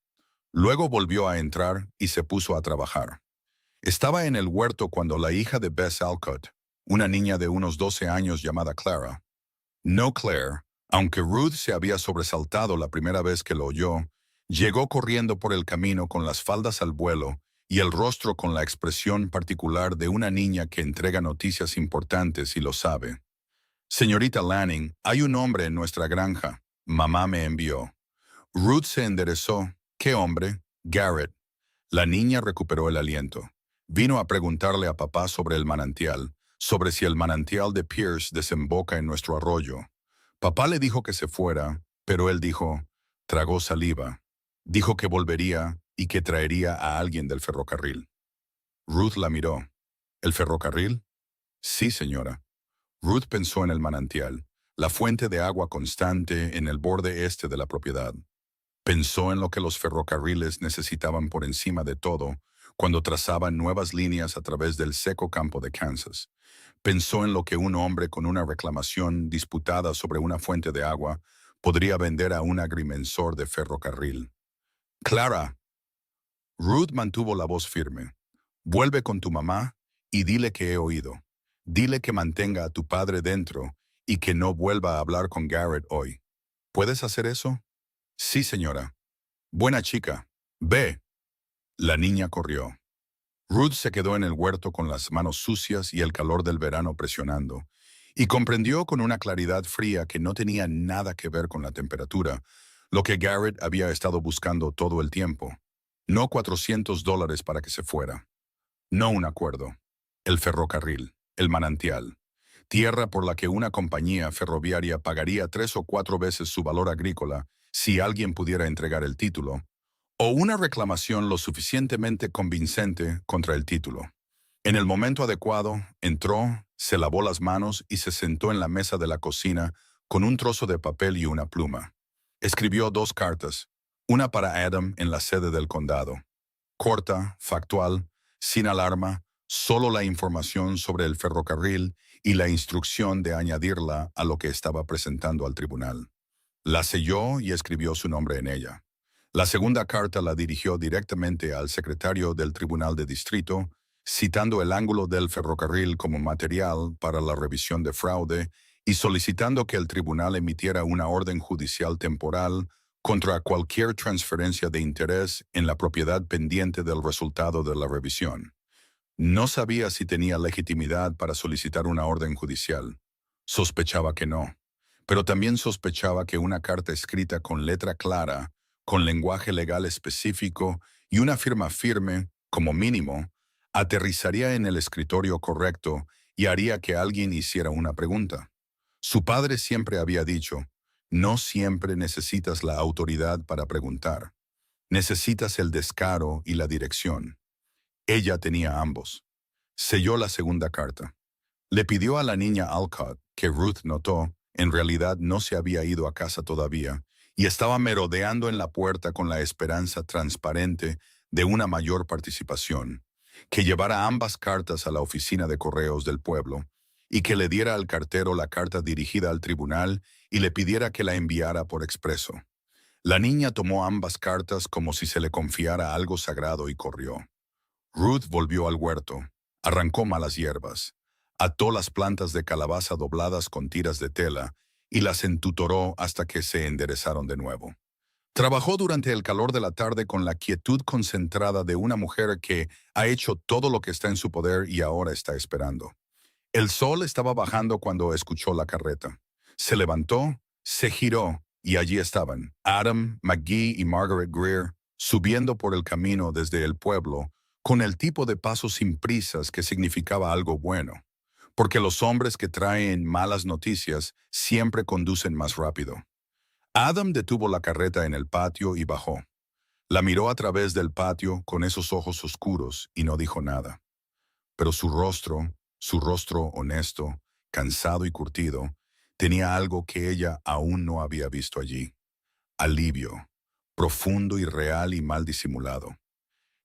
A: Luego volvió a entrar y se puso a trabajar. Estaba en el huerto cuando la hija de Bess Alcott, una niña de unos 12 años llamada Clara. No Claire, aunque Ruth se había sobresaltado la primera vez que lo oyó, llegó corriendo por el camino con las faldas al vuelo y el rostro con la expresión particular de una niña que entrega noticias importantes y lo sabe. Señorita Lanning, hay un hombre en nuestra granja. Mamá me envió. Ruth se enderezó. ¿Qué hombre? Garrett. La niña recuperó el aliento. Vino a preguntarle a papá sobre el manantial, sobre si el manantial de Pierce desemboca en nuestro arroyo. Papá le dijo que se fuera, pero él dijo, tragó saliva. Dijo que volvería y que traería a alguien del ferrocarril. Ruth la miró. ¿El ferrocarril? Sí, señora. Ruth pensó en el manantial, la fuente de agua constante en el borde este de la propiedad. Pensó en lo que los ferrocarriles necesitaban por encima de todo cuando trazaban nuevas líneas a través del seco campo de Kansas. Pensó en lo que un hombre con una reclamación disputada sobre una fuente de agua podría vender a un agrimensor de ferrocarril. Clara. Ruth mantuvo la voz firme. Vuelve con tu mamá y dile que he oído. Dile que mantenga a tu padre dentro y que no vuelva a hablar con Garrett hoy. ¿Puedes hacer eso? Sí, señora. Buena chica. Ve. La niña corrió. Ruth se quedó en el huerto con las manos sucias y el calor del verano presionando, y comprendió con una claridad fría que no tenía nada que ver con la temperatura, lo que Garrett había estado buscando todo el tiempo. No $400 para que se fuera. No un acuerdo. El ferrocarril, el manantial. tierra por la que una compañía ferroviaria pagaría 3 o 4 veces su valor agrícola si alguien pudiera entregar el título, o una reclamación lo suficientemente convincente contra el título. En el momento adecuado, entró, se lavó las manos y se sentó en la mesa de la cocina con un trozo de papel y una pluma. Escribió 2 cartas, una para Adam en la sede del condado. Corta, factual, sin alarma, solo la información sobre el ferrocarril y la instrucción de añadirla a lo que estaba presentando al tribunal. La selló y escribió su nombre en ella. La segunda carta la dirigió directamente al secretario del Tribunal de Distrito, citando el ángulo del ferrocarril como material para la revisión de fraude y solicitando que el tribunal emitiera una orden judicial temporal contra cualquier transferencia de interés en la propiedad pendiente del resultado de la revisión. No sabía si tenía legitimidad para solicitar una orden judicial. Sospechaba que no, pero también sospechaba que una carta escrita con letra clara, con lenguaje legal específico y una firma firme, como mínimo, aterrizaría en el escritorio correcto y haría que alguien hiciera una pregunta. Su padre siempre había dicho, no siempre necesitas la autoridad para preguntar. Necesitas el descaro y la dirección. Ella tenía ambos. Selló la segunda carta. Le pidió a la niña Alcott, que Ruth notó, en realidad no se había ido a casa todavía, y estaba merodeando en la puerta con la esperanza transparente de una mayor participación, que llevara ambas cartas a la oficina de correos del pueblo, y que le diera al cartero la carta dirigida al tribunal y le pidiera que la enviara por expreso. La niña tomó ambas cartas como si se le confiara algo sagrado y corrió. Ruth volvió al huerto, arrancó malas hierbas, ató las plantas de calabaza dobladas con tiras de tela y las entutoró hasta que se enderezaron de nuevo. Trabajó durante el calor de la tarde con la quietud concentrada de una mujer que ha hecho todo lo que está en su poder y ahora está esperando. El sol estaba bajando cuando escuchó la carreta. Se levantó, se giró y allí estaban Adam, McGee y Margaret Greer subiendo por el camino desde el pueblo con el tipo de paso sin prisas que significaba algo bueno, porque los hombres que traen malas noticias siempre conducen más rápido. Adam detuvo la carreta en el patio y bajó. La miró a través del patio con esos ojos oscuros y no dijo nada. Pero su rostro honesto, cansado y curtido, tenía algo que ella aún no había visto allí. Alivio, profundo y real y mal disimulado.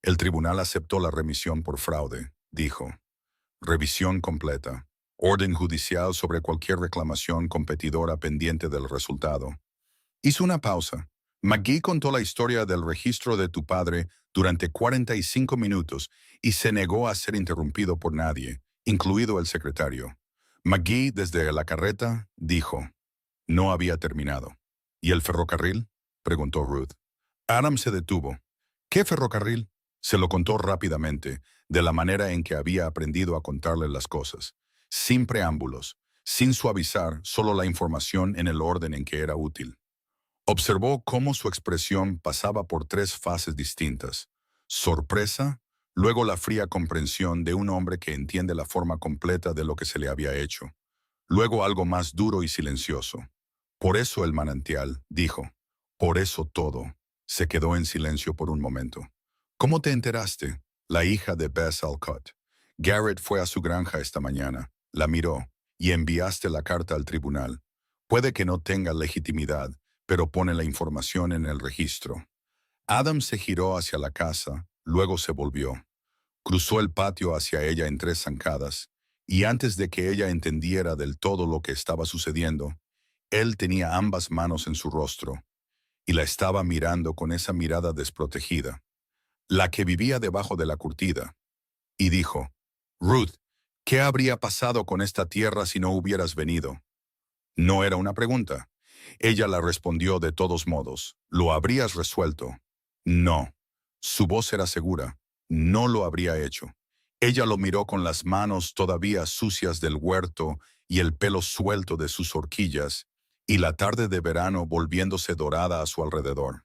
A: El tribunal aceptó la remisión por fraude, dijo. Revisión completa. Orden judicial sobre cualquier reclamación competidora pendiente del resultado. Hizo una pausa. McGee contó la historia del registro de tu padre durante 45 minutos y se negó a ser interrumpido por nadie, incluido el secretario. McGee, desde la carreta, dijo, no había terminado. ¿Y el ferrocarril?, preguntó Ruth. Adam se detuvo. ¿Qué ferrocarril? Se lo contó rápidamente, de la manera en que había aprendido a contarle las cosas, sin preámbulos, sin suavizar, solo la información en el orden en que era útil. Observó cómo su expresión pasaba por 3 fases distintas. Sorpresa, luego la fría comprensión de un hombre que entiende la forma completa de lo que se le había hecho. Luego algo más duro y silencioso. Por eso el manantial, dijo. Por eso todo. Se quedó en silencio por un momento. ¿Cómo te enteraste? La hija de Bess Alcott. Garrett fue a su granja esta mañana, la miró, y enviaste la carta al tribunal. Puede que no tenga legitimidad, pero pone la información en el registro. Adam se giró hacia la casa, luego se volvió. Cruzó el patio hacia ella en 3 zancadas, y antes de que ella entendiera del todo lo que estaba sucediendo, él tenía ambas manos en su rostro, y la estaba mirando con esa mirada desprotegida, la que vivía debajo de la curtida, y dijo, Ruth, ¿qué habría pasado con esta tierra si no hubieras venido? No era una pregunta. Ella la respondió de todos modos. ¿Lo habrías resuelto? No. Su voz era segura. No lo habría hecho. Ella lo miró con las manos todavía sucias del huerto y el pelo suelto de sus horquillas, y la tarde de verano volviéndose dorada a su alrededor.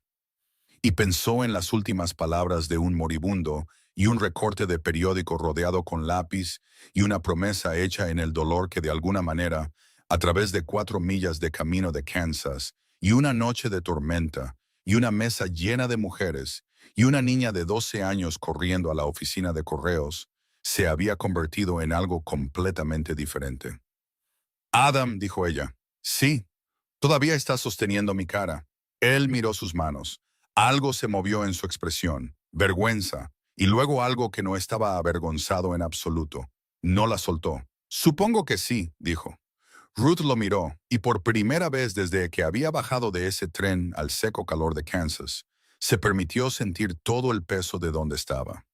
A: Y pensó en las últimas palabras de un moribundo y un recorte de periódico rodeado con lápiz y una promesa hecha en el dolor que de alguna manera, a través de 4 millas de camino de Kansas, y una noche de tormenta, y una mesa llena de mujeres, y una niña de 12 años corriendo a la oficina de correos, se había convertido en algo completamente diferente. Adam, dijo ella, sí, todavía está sosteniendo mi cara. Él miró sus manos. Algo se movió en su expresión, vergüenza, y luego algo que no estaba avergonzado en absoluto. No la soltó. Supongo que sí, dijo. Ruth lo miró, y por primera vez desde que había bajado de ese tren al seco calor de Kansas, se permitió sentir todo el peso de donde estaba.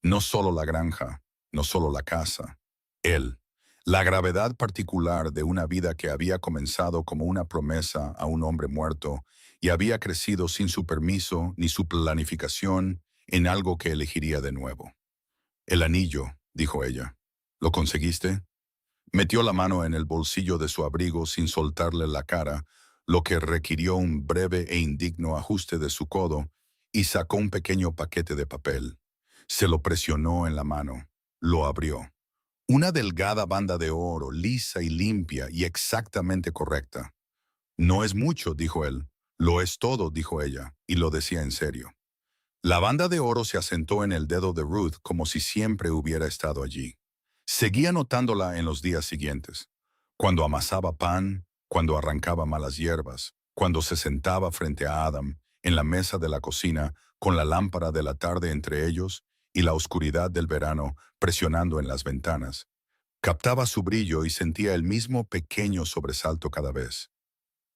A: No solo la granja, no solo la casa, él. La gravedad particular de una vida que había comenzado como una promesa a un hombre muerto y había crecido sin su permiso ni su planificación en algo que elegiría de nuevo. El anillo, dijo ella. ¿Lo conseguiste? Metió la mano en el bolsillo de su abrigo sin soltarle la cara, lo que requirió un breve e indigno ajuste de su codo, y sacó un pequeño paquete de papel. Se lo presionó en la mano. Lo abrió. Una delgada banda de oro, lisa y limpia y exactamente correcta. No es mucho, dijo él. Lo es todo, dijo ella, y lo decía en serio. La banda de oro se asentó en el dedo de Ruth como si siempre hubiera estado allí. Seguía notándola en los días siguientes. Cuando amasaba pan, cuando arrancaba malas hierbas, cuando se sentaba frente a Adam en la mesa de la cocina con la lámpara de la tarde entre ellos y la oscuridad del verano presionando en las ventanas. Captaba su brillo y sentía el mismo pequeño sobresalto cada vez.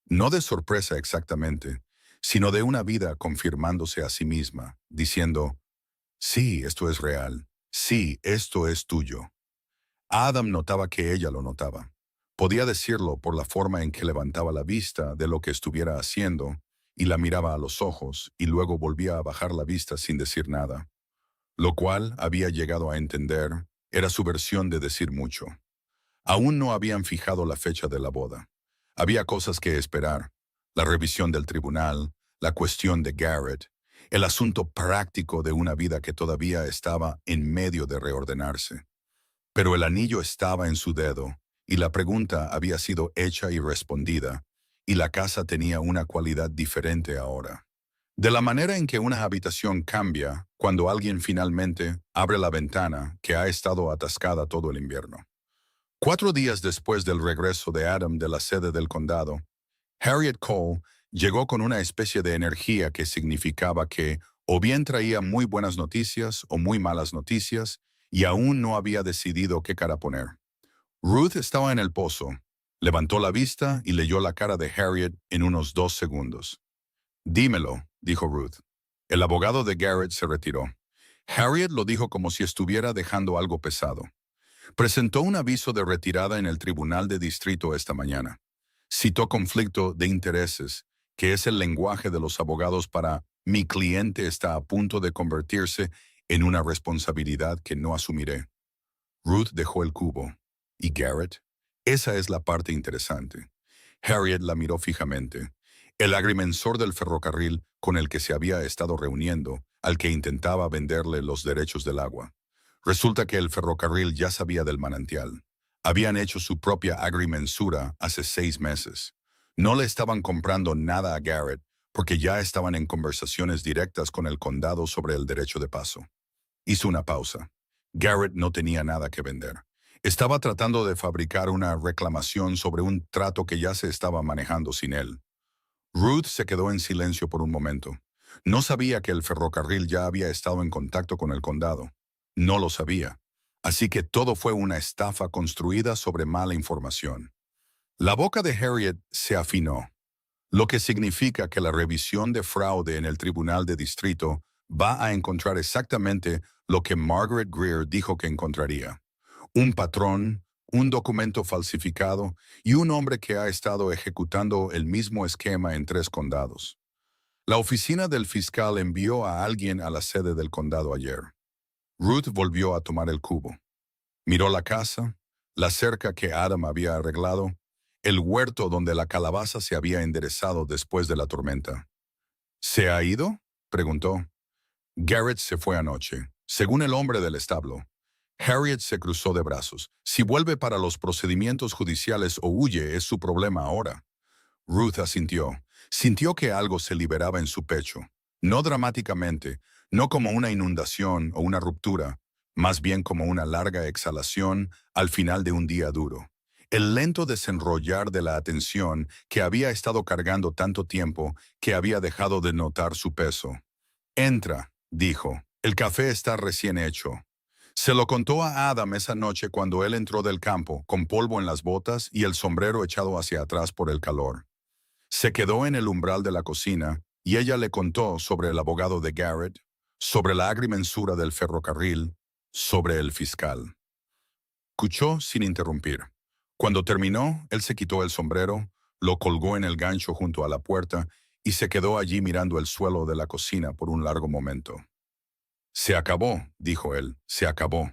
A: No de sorpresa exactamente, sino de una vida confirmándose a sí misma, diciendo, sí, esto es real, sí, esto es tuyo. Adam notaba que ella lo notaba. Podía decirlo por la forma en que levantaba la vista de lo que estuviera haciendo y la miraba a los ojos y luego volvía a bajar la vista sin decir nada. Lo cual, había llegado a entender, era su versión de decir mucho. Aún no habían fijado la fecha de la boda. Había cosas que esperar. La revisión del tribunal, la cuestión de Garrett, el asunto práctico de una vida que todavía estaba en medio de reordenarse. Pero el anillo estaba en su dedo, y la pregunta había sido hecha y respondida, y la casa tenía una cualidad diferente ahora. De la manera en que una habitación cambia cuando alguien finalmente abre la ventana que ha estado atascada todo el invierno. 4 días después del regreso de Adam de la sede del condado, Harriet Cole llegó con una especie de energía que significaba que o bien traía muy buenas noticias o muy malas noticias, y aún no había decidido qué cara poner. Ruth estaba en el pozo. Levantó la vista y leyó la cara de Harriet en unos 2 segundos. Dímelo, dijo Ruth. El abogado de Garrett se retiró. Harriet lo dijo como si estuviera dejando algo pesado. Presentó un aviso de retirada en el Tribunal de Distrito esta mañana. Citó conflicto de intereses, que es el lenguaje de los abogados para mi cliente está a punto de convertirse en una responsabilidad que no asumiré. Ruth dejó el cubo. ¿Y Garrett? Esa es la parte interesante. Harriet la miró fijamente. El agrimensor del ferrocarril con el que se había estado reuniendo, al que intentaba venderle los derechos del agua. Resulta que el ferrocarril ya sabía del manantial. Habían hecho su propia agrimensura hace 6 meses. No le estaban comprando nada a Garrett porque ya estaban en conversaciones directas con el condado sobre el derecho de paso. Hizo una pausa. Garrett no tenía nada que vender. Estaba tratando de fabricar una reclamación sobre un trato que ya se estaba manejando sin él. Ruth se quedó en silencio por un momento. No sabía que el ferrocarril ya había estado en contacto con el condado. No lo sabía. Así que todo fue una estafa construida sobre mala información. La boca de Harriet se afinó, lo que significa que la revisión de fraude en el Tribunal de Distrito va a encontrar exactamente lo que Margaret Greer dijo que encontraría. Un patrón, un documento falsificado y un hombre que ha estado ejecutando el mismo esquema en 3 condados. La oficina del fiscal envió a alguien a la sede del condado ayer. Ruth volvió a tomar el cubo. Miró la casa, la cerca que Adam había arreglado, el huerto donde la calabaza se había enderezado después de la tormenta. ¿Se ha ido?, preguntó. Garrett se fue anoche. Según el hombre del establo, Harriet se cruzó de brazos. Si vuelve para los procedimientos judiciales o huye, es su problema ahora. Ruth asintió. Sintió que algo se liberaba en su pecho. No dramáticamente, no como una inundación o una ruptura, más bien como una larga exhalación al final de un día duro. El lento desenrollar de la atención que había estado cargando tanto tiempo que había dejado de notar su peso. Entra, dijo. El café está recién hecho. Se lo contó a Adam esa noche cuando él entró del campo, con polvo en las botas y el sombrero echado hacia atrás por el calor. Se quedó en el umbral de la cocina y ella le contó sobre el abogado de Garrett, sobre la agrimensura del ferrocarril, sobre el fiscal. Escuchó sin interrumpir. Cuando terminó, él se quitó el sombrero, lo colgó en el gancho junto a la puerta y se quedó allí mirando el suelo de la cocina por un largo momento. Se acabó, dijo él, se acabó.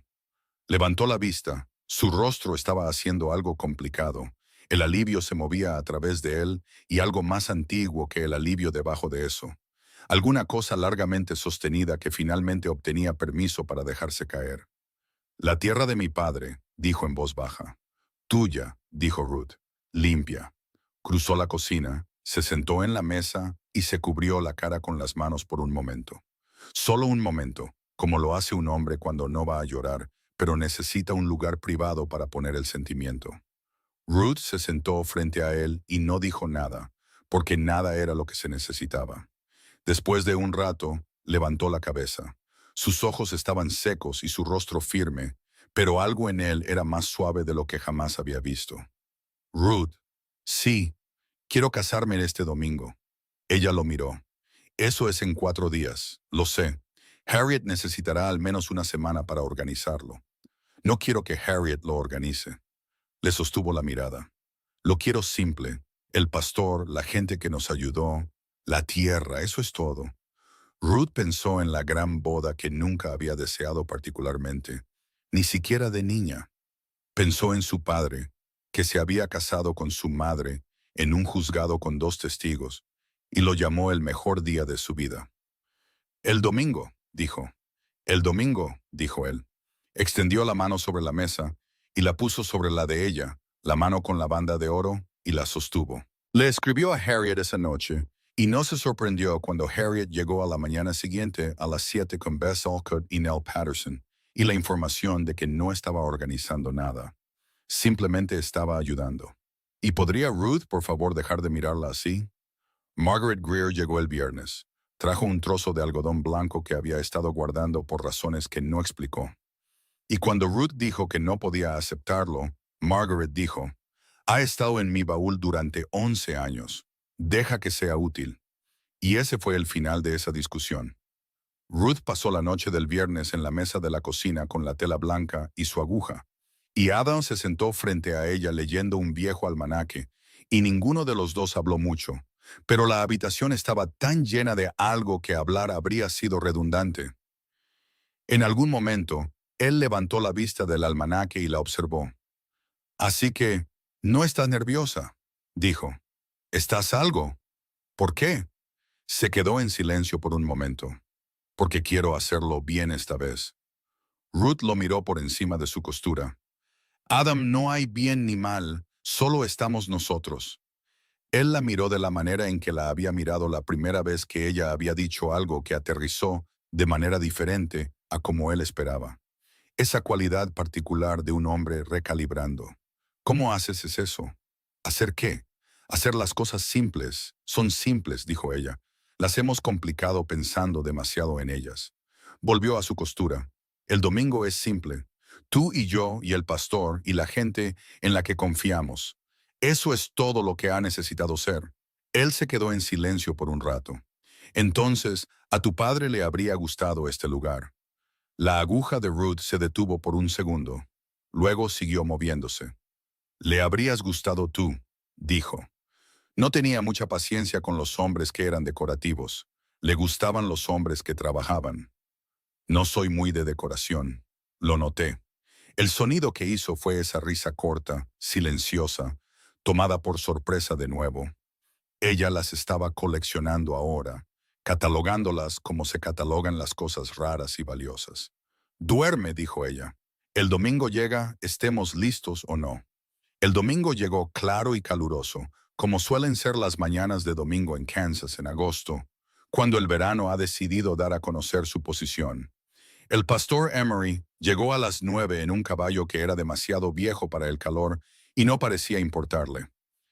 A: Levantó la vista. Su rostro estaba haciendo algo complicado. El alivio se movía a través de él y algo más antiguo que el alivio debajo de eso. Alguna cosa largamente sostenida que finalmente obtenía permiso para dejarse caer. La tierra de mi padre, dijo en voz baja. Tuya, dijo Ruth, limpia. Cruzó la cocina, se sentó en la mesa y se cubrió la cara con las manos por un momento. Solo un momento, como lo hace un hombre cuando no va a llorar, pero necesita un lugar privado para poner el sentimiento. Ruth se sentó frente a él y no dijo nada, porque nada era lo que se necesitaba. Después de un rato, levantó la cabeza. Sus ojos estaban secos y su rostro firme, pero algo en él era más suave de lo que jamás había visto. Ruth, sí, quiero casarme este domingo. Ella lo miró. Eso es en 4 días, lo sé. Harriet necesitará al menos una semana para organizarlo. No quiero que Harriet lo organice. Le sostuvo la mirada. Lo quiero simple. El pastor, la gente que nos ayudó, la tierra, eso es todo. Ruth pensó en la gran boda que nunca había deseado particularmente, ni siquiera de niña. Pensó en su padre, que se había casado con su madre en un juzgado con 2 testigos, y lo llamó el mejor día de su vida. El domingo, dijo. El domingo, dijo él. Extendió la mano sobre la mesa y la puso sobre la de ella, la mano con la banda de oro, y la sostuvo. Le escribió a Harriet esa noche, y no se sorprendió cuando Harriet llegó a la mañana siguiente a las 7 con Bess Alcott y Nell Patterson, y la información de que no estaba organizando nada. Simplemente estaba ayudando. ¿Y podría Ruth, por favor, dejar de mirarla así? Margaret Greer llegó el viernes. Trajo un trozo de algodón blanco que había estado guardando por razones que no explicó. Y cuando Ruth dijo que no podía aceptarlo, Margaret dijo, ha estado en mi baúl durante 11 años. Deja que sea útil. Y ese fue el final de esa discusión. Ruth pasó la noche del viernes en la mesa de la cocina con la tela blanca y su aguja, y Adam se sentó frente a ella leyendo un viejo almanaque, y ninguno de los dos habló mucho, pero la habitación estaba tan llena de algo que hablar habría sido redundante. En algún momento, él levantó la vista del almanaque y la observó. Así que, no estás nerviosa, dijo. ¿Estás algo? ¿Por qué? Se quedó en silencio por un momento. Porque quiero hacerlo bien esta vez. Ruth lo miró por encima de su costura. Adam, no hay bien ni mal, solo estamos nosotros. Él la miró de la manera en que la había mirado la primera vez que ella había dicho algo que aterrizó de manera diferente a como él esperaba. Esa cualidad particular de un hombre recalibrando. ¿Cómo haces eso? ¿Hacer qué? Hacer las cosas simples. Son simples, dijo ella. Las hemos complicado pensando demasiado en ellas. Volvió a su costura. El domingo es simple. Tú y yo y el pastor y la gente en la que confiamos. Eso es todo lo que ha necesitado ser. Él se quedó en silencio por un rato. Entonces, a tu padre le habría gustado este lugar. La aguja de Ruth se detuvo por un segundo. Luego siguió moviéndose. Le habrías gustado tú, dijo. No tenía mucha paciencia con los hombres que eran decorativos. Le gustaban los hombres que trabajaban. No soy muy de decoración, lo noté. El sonido que hizo fue esa risa corta, silenciosa, tomada por sorpresa de nuevo. Ella las estaba coleccionando ahora, catalogándolas como se catalogan las cosas raras y valiosas. Duerme, dijo ella. El domingo llega, estemos listos o no. El domingo llegó claro y caluroso, como suelen ser las mañanas de domingo en Kansas en agosto, cuando el verano ha decidido dar a conocer su posición. El pastor Emery llegó a las 9 en un caballo que era demasiado viejo para el calor y no parecía importarle.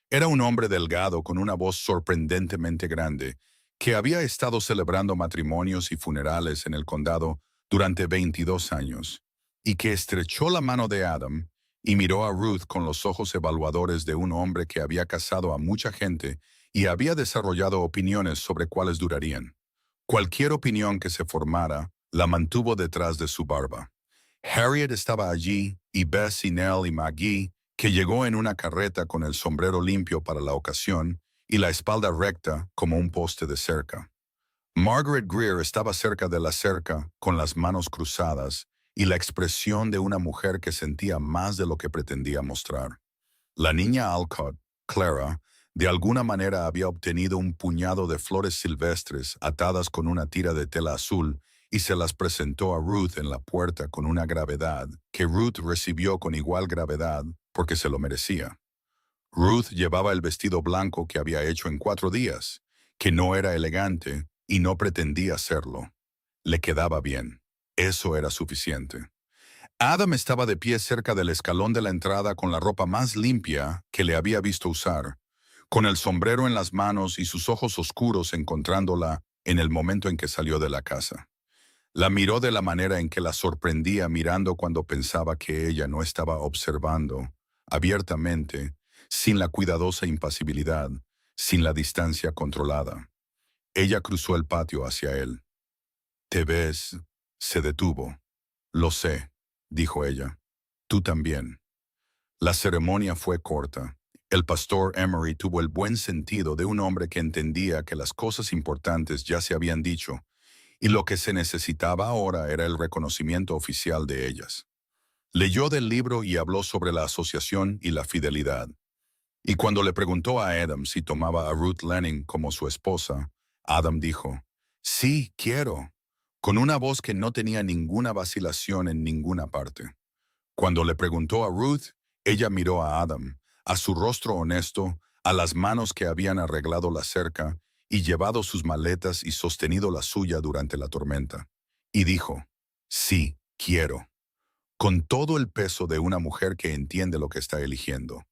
A: Era un hombre delgado con una voz sorprendentemente grande, que había estado celebrando matrimonios y funerales en el condado durante 22 años, y que estrechó la mano de Adam y miró a Ruth con los ojos evaluadores de un hombre que había casado a mucha gente y había desarrollado opiniones sobre cuáles durarían. Cualquier opinión que se formara, la mantuvo detrás de su barba. Harriet estaba allí, y Bessie, Nell y Maggie, que llegó en una carreta con el sombrero limpio para la ocasión y la espalda recta como un poste de cerca. Margaret Greer estaba cerca de la cerca, con las manos cruzadas, y la expresión de una mujer que sentía más de lo que pretendía mostrar. La niña Alcott, Clara, de alguna manera había obtenido un puñado de flores silvestres atadas con una tira de tela azul y se las presentó a Ruth en la puerta con una gravedad que Ruth recibió con igual gravedad porque se lo merecía. Ruth llevaba el vestido blanco que había hecho en 4 días, que no era elegante y no pretendía serlo. Le quedaba bien. Eso era suficiente. Adam estaba de pie cerca del escalón de la entrada con la ropa más limpia que le había visto usar, con el sombrero en las manos y sus ojos oscuros encontrándola en el momento en que salió de la casa. La miró de la manera en que la sorprendía mirando cuando pensaba que ella no estaba observando, abiertamente, sin la cuidadosa impasibilidad, sin la distancia controlada. Ella cruzó el patio hacia él. «¿Te ves?» Se detuvo. «Lo sé», dijo ella. «Tú también». La ceremonia fue corta. El pastor Emery tuvo el buen sentido de un hombre que entendía que las cosas importantes ya se habían dicho, y lo que se necesitaba ahora era el reconocimiento oficial de ellas. Leyó del libro y habló sobre la asociación y la fidelidad. Y cuando le preguntó a Adam si tomaba a Ruth Lanning como su esposa, Adam dijo, «Sí, quiero», con una voz que no tenía ninguna vacilación en ninguna parte. Cuando le preguntó a Ruth, ella miró a Adam, a su rostro honesto, a las manos que habían arreglado la cerca y llevado sus maletas y sostenido la suya durante la tormenta. Y dijo, «Sí, quiero», con todo el peso de una mujer que entiende lo que está eligiendo.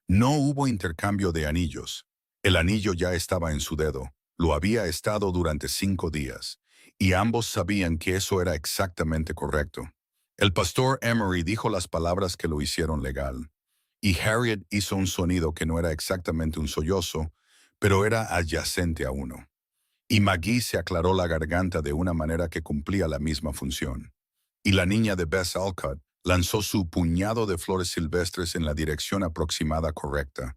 A: No hubo intercambio de anillos. El anillo ya estaba en su dedo, lo había estado durante 5 días, y ambos sabían que eso era exactamente correcto. El pastor Emery dijo las palabras que lo hicieron legal, y Harriet hizo un sonido que no era exactamente un sollozo, pero era adyacente a uno. Y Maggie se aclaró la garganta de una manera que cumplía la misma función. Y la niña de Bess Alcott lanzó su puñado de flores silvestres en la dirección aproximada correcta.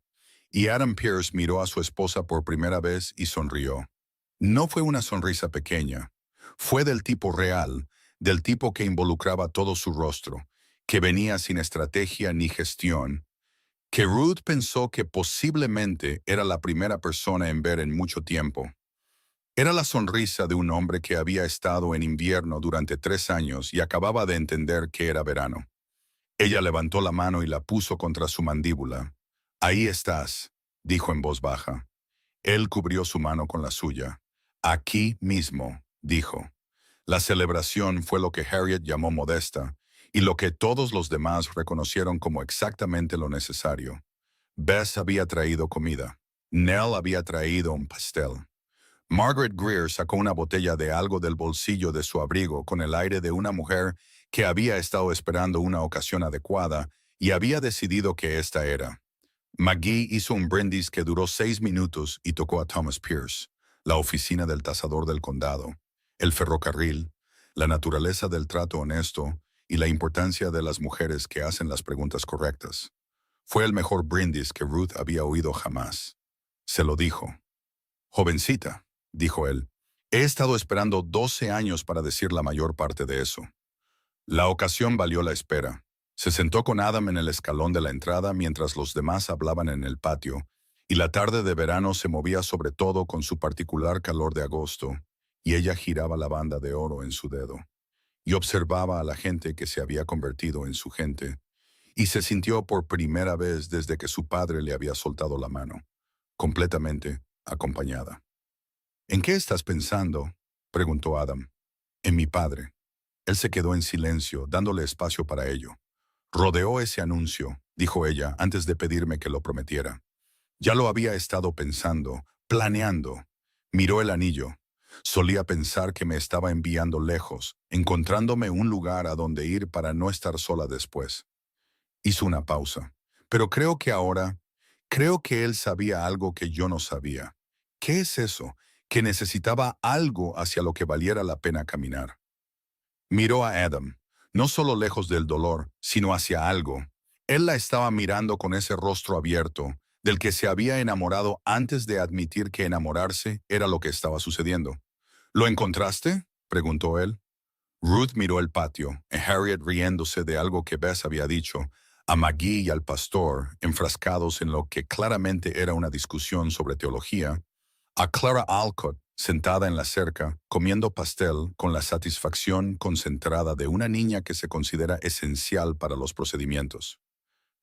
A: Y Adam Pierce miró a su esposa por primera vez y sonrió. No fue una sonrisa pequeña. Fue del tipo real, del tipo que involucraba todo su rostro, que venía sin estrategia ni gestión, que Ruth pensó que posiblemente era la primera persona en ver en mucho tiempo. Era la sonrisa de un hombre que había estado en invierno durante 3 años y acababa de entender que era verano. Ella levantó la mano y la puso contra su mandíbula. «Ahí estás», dijo en voz baja. Él cubrió su mano con la suya. «Aquí mismo», dijo. La celebración fue lo que Harriet llamó modesta, y lo que todos los demás reconocieron como exactamente lo necesario. Bess había traído comida. Nell había traído un pastel. Margaret Greer sacó una botella de algo del bolsillo de su abrigo con el aire de una mujer que había estado esperando una ocasión adecuada y había decidido que esta era. McGee hizo un brindis que duró 6 minutos y tocó a Thomas Pierce, la oficina del tasador del condado, el ferrocarril, la naturaleza del trato honesto y la importancia de las mujeres que hacen las preguntas correctas. Fue el mejor brindis que Ruth había oído jamás. Se lo dijo. «Jovencita», dijo él, «he estado esperando 12 años para decir la mayor parte de eso». La ocasión valió la espera. Se sentó con Adam en el escalón de la entrada mientras los demás hablaban en el patio, y la tarde de verano se movía sobre todo con su particular calor de agosto, y ella giraba la banda de oro en su dedo. y observaba a la gente que se había convertido en su gente, y se sintió por primera vez desde que su padre le había soltado la mano, completamente acompañada. ¿En qué estás pensando?, preguntó Adam. En mi padre. Él se quedó en silencio, dándole espacio para ello. Rodeó ese anuncio, dijo ella, antes de pedirme que lo prometiera. Ya lo había estado pensando, planeando. Miró el anillo. Solía pensar que me estaba enviando lejos, encontrándome un lugar a donde ir para no estar sola después. Hizo una pausa. Pero creo que él sabía algo que yo no sabía. ¿Qué es eso? Que necesitaba algo hacia lo que valiera la pena caminar. Miró a Adam, no solo lejos del dolor, sino hacia algo. Él la estaba mirando con ese rostro abierto, del que se había enamorado antes de admitir que enamorarse era lo que estaba sucediendo. ¿Lo encontraste?, preguntó él. Ruth miró el patio, a Harriet riéndose de algo que Bess había dicho, a Maggie y al pastor enfrascados en lo que claramente era una discusión sobre teología, a Clara Alcott sentada en la cerca, comiendo pastel con la satisfacción concentrada de una niña que se considera esencial para los procedimientos.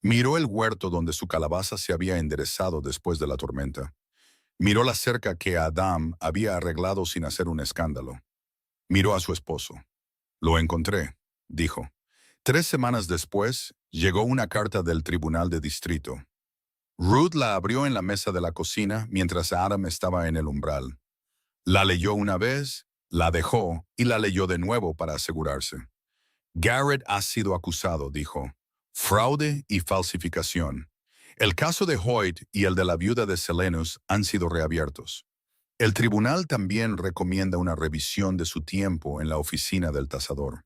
A: Miró el huerto donde su calabaza se había enderezado después de la tormenta. Miró la cerca que Adam había arreglado sin hacer un escándalo. Miró a su esposo. Lo encontré, dijo. 3 semanas después, llegó una carta del tribunal de distrito. Ruth la abrió en la mesa de la cocina mientras Adam estaba en el umbral. La leyó una vez, la dejó y la leyó de nuevo para asegurarse. Garrett ha sido acusado, dijo. Fraude y falsificación. El caso de Hoyt y el de la viuda de Selenus han sido reabiertos. El tribunal también recomienda una revisión de su tiempo en la oficina del tasador.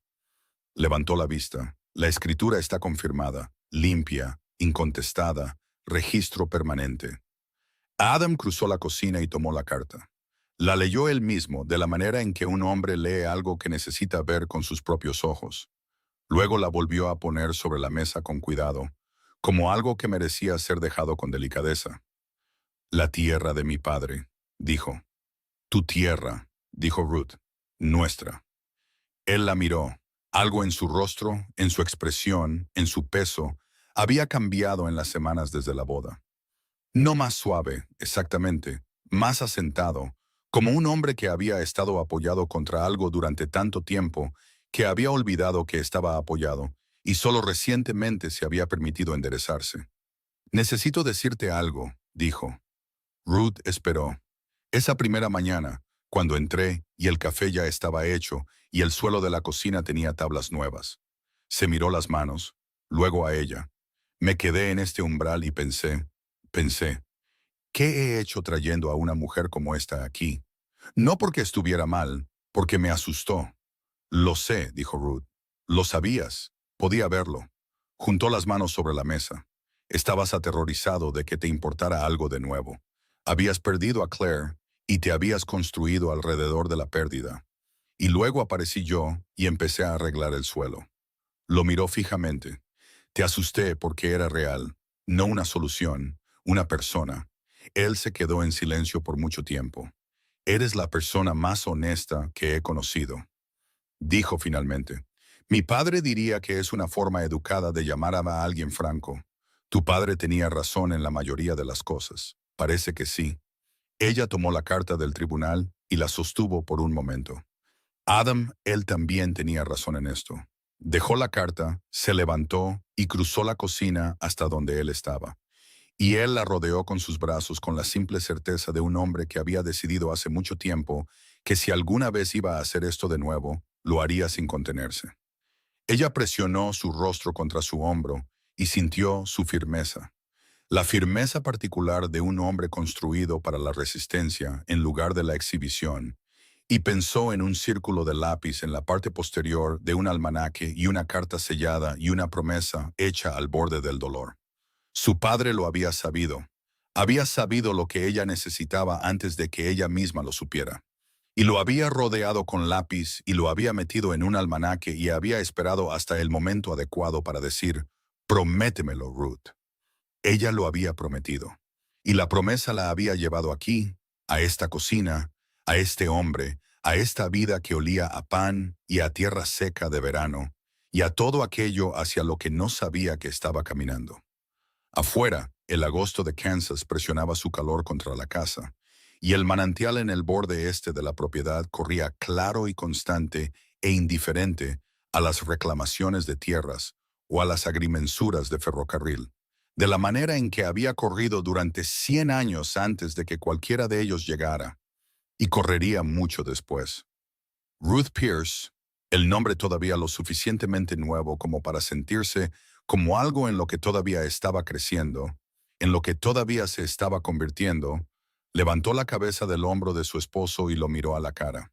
A: Levantó la vista. La escritura está confirmada, limpia, incontestada, registro permanente. Adam cruzó la cocina y tomó la carta. La leyó él mismo, de la manera en que un hombre lee algo que necesita ver con sus propios ojos. Luego la volvió a poner sobre la mesa con cuidado, como algo que merecía ser dejado con delicadeza. La tierra de mi padre, dijo. Tu tierra, dijo Ruth. Nuestra. Él la miró. Algo en su rostro, en su expresión, en su peso, había cambiado en las semanas desde la boda. No más suave, exactamente, más asentado, como un hombre que había estado apoyado contra algo durante tanto tiempo que había olvidado que estaba apoyado y solo recientemente se había permitido enderezarse. Necesito decirte algo, dijo. Ruth esperó. Esa primera mañana, cuando entré y el café ya estaba hecho y el suelo de la cocina tenía tablas nuevas. Se miró las manos, luego a ella. Me quedé en este umbral y pensé, ¿qué he hecho trayendo a una mujer como esta aquí? No porque estuviera mal, porque me asustó. Lo sé, dijo Ruth. Lo sabías. Podía verlo. Juntó las manos sobre la mesa. Estabas aterrorizado de que te importara algo de nuevo. Habías perdido a Claire y te habías construido alrededor de la pérdida. Y luego aparecí yo y empecé a arreglar el suelo. Lo miró fijamente. Te asusté porque era real, no una solución, una persona. Él se quedó en silencio por mucho tiempo. Eres la persona más honesta que he conocido. Dijo finalmente. Mi padre diría que es una forma educada de llamar a alguien franco. Tu padre tenía razón en la mayoría de las cosas. Parece que sí. Ella tomó la carta del tribunal y la sostuvo por un momento. Adam, él también tenía razón en esto. Dejó la carta, se levantó y cruzó la cocina hasta donde él estaba. Y él la rodeó con sus brazos con la simple certeza de un hombre que había decidido hace mucho tiempo que si alguna vez iba a hacer esto de nuevo, lo haría sin contenerse. Ella presionó su rostro contra su hombro y sintió su firmeza. La firmeza particular de un hombre construido para la resistencia en lugar de la exhibición, y pensó en un círculo de lápiz en la parte posterior de un almanaque y una carta sellada y una promesa hecha al borde del dolor. Su padre lo había sabido. Había sabido lo que ella necesitaba antes de que ella misma lo supiera. Y lo había rodeado con lápiz y lo había metido en un almanaque y había esperado hasta el momento adecuado para decir, prométemelo, Ruth. Ella lo había prometido. Y la promesa la había llevado aquí, a esta cocina, a este hombre, a esta vida que olía a pan y a tierra seca de verano, y a todo aquello hacia lo que no sabía que estaba caminando. Afuera, el agosto de Kansas presionaba su calor contra la casa, y el manantial en el borde este de la propiedad corría claro y constante e indiferente a las reclamaciones de tierras o a las agrimensuras de ferrocarril, de la manera en que había corrido durante 100 años antes de que cualquiera de ellos llegara, y correría mucho después. Ruth Pierce, el nombre todavía lo suficientemente nuevo como para sentirse como algo en lo que todavía estaba creciendo, en lo que todavía se estaba convirtiendo, levantó la cabeza del hombro de su esposo y lo miró a la cara.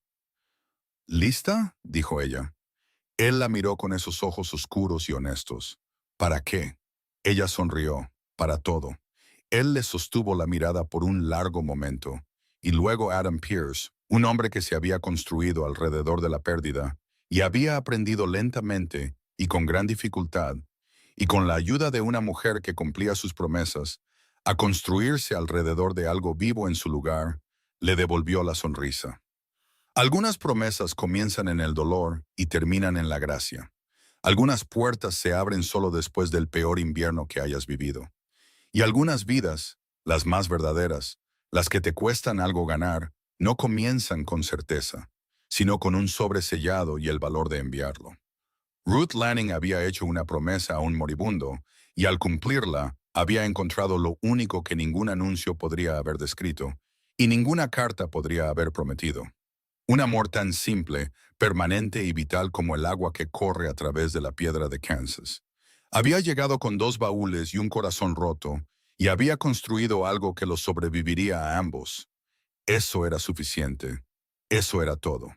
A: ¿Lista?, dijo ella. Él la miró con esos ojos oscuros y honestos. ¿Para qué? Ella sonrió. Para todo. Él le sostuvo la mirada por un largo momento, y luego Adam Pierce, un hombre que se había construido alrededor de la pérdida, y había aprendido lentamente y con gran dificultad, y con la ayuda de una mujer que cumplía sus promesas, a construirse alrededor de algo vivo en su lugar, le devolvió la sonrisa. Algunas promesas comienzan en el dolor y terminan en la gracia. Algunas puertas se abren solo después del peor invierno que hayas vivido. Y algunas vidas, las más verdaderas, las que te cuestan algo ganar, no comienzan con certeza, sino con un sobresellado y el valor de enviarlo. Ruth Lanning había hecho una promesa a un moribundo, y al cumplirla, había encontrado lo único que ningún anuncio podría haber descrito, y ninguna carta podría haber prometido. Un amor tan simple, permanente y vital como el agua que corre a través de la piedra de Kansas. Había llegado con 2 baúles y un corazón roto, y había construido algo que los sobreviviría a ambos. Eso era suficiente. Eso era todo.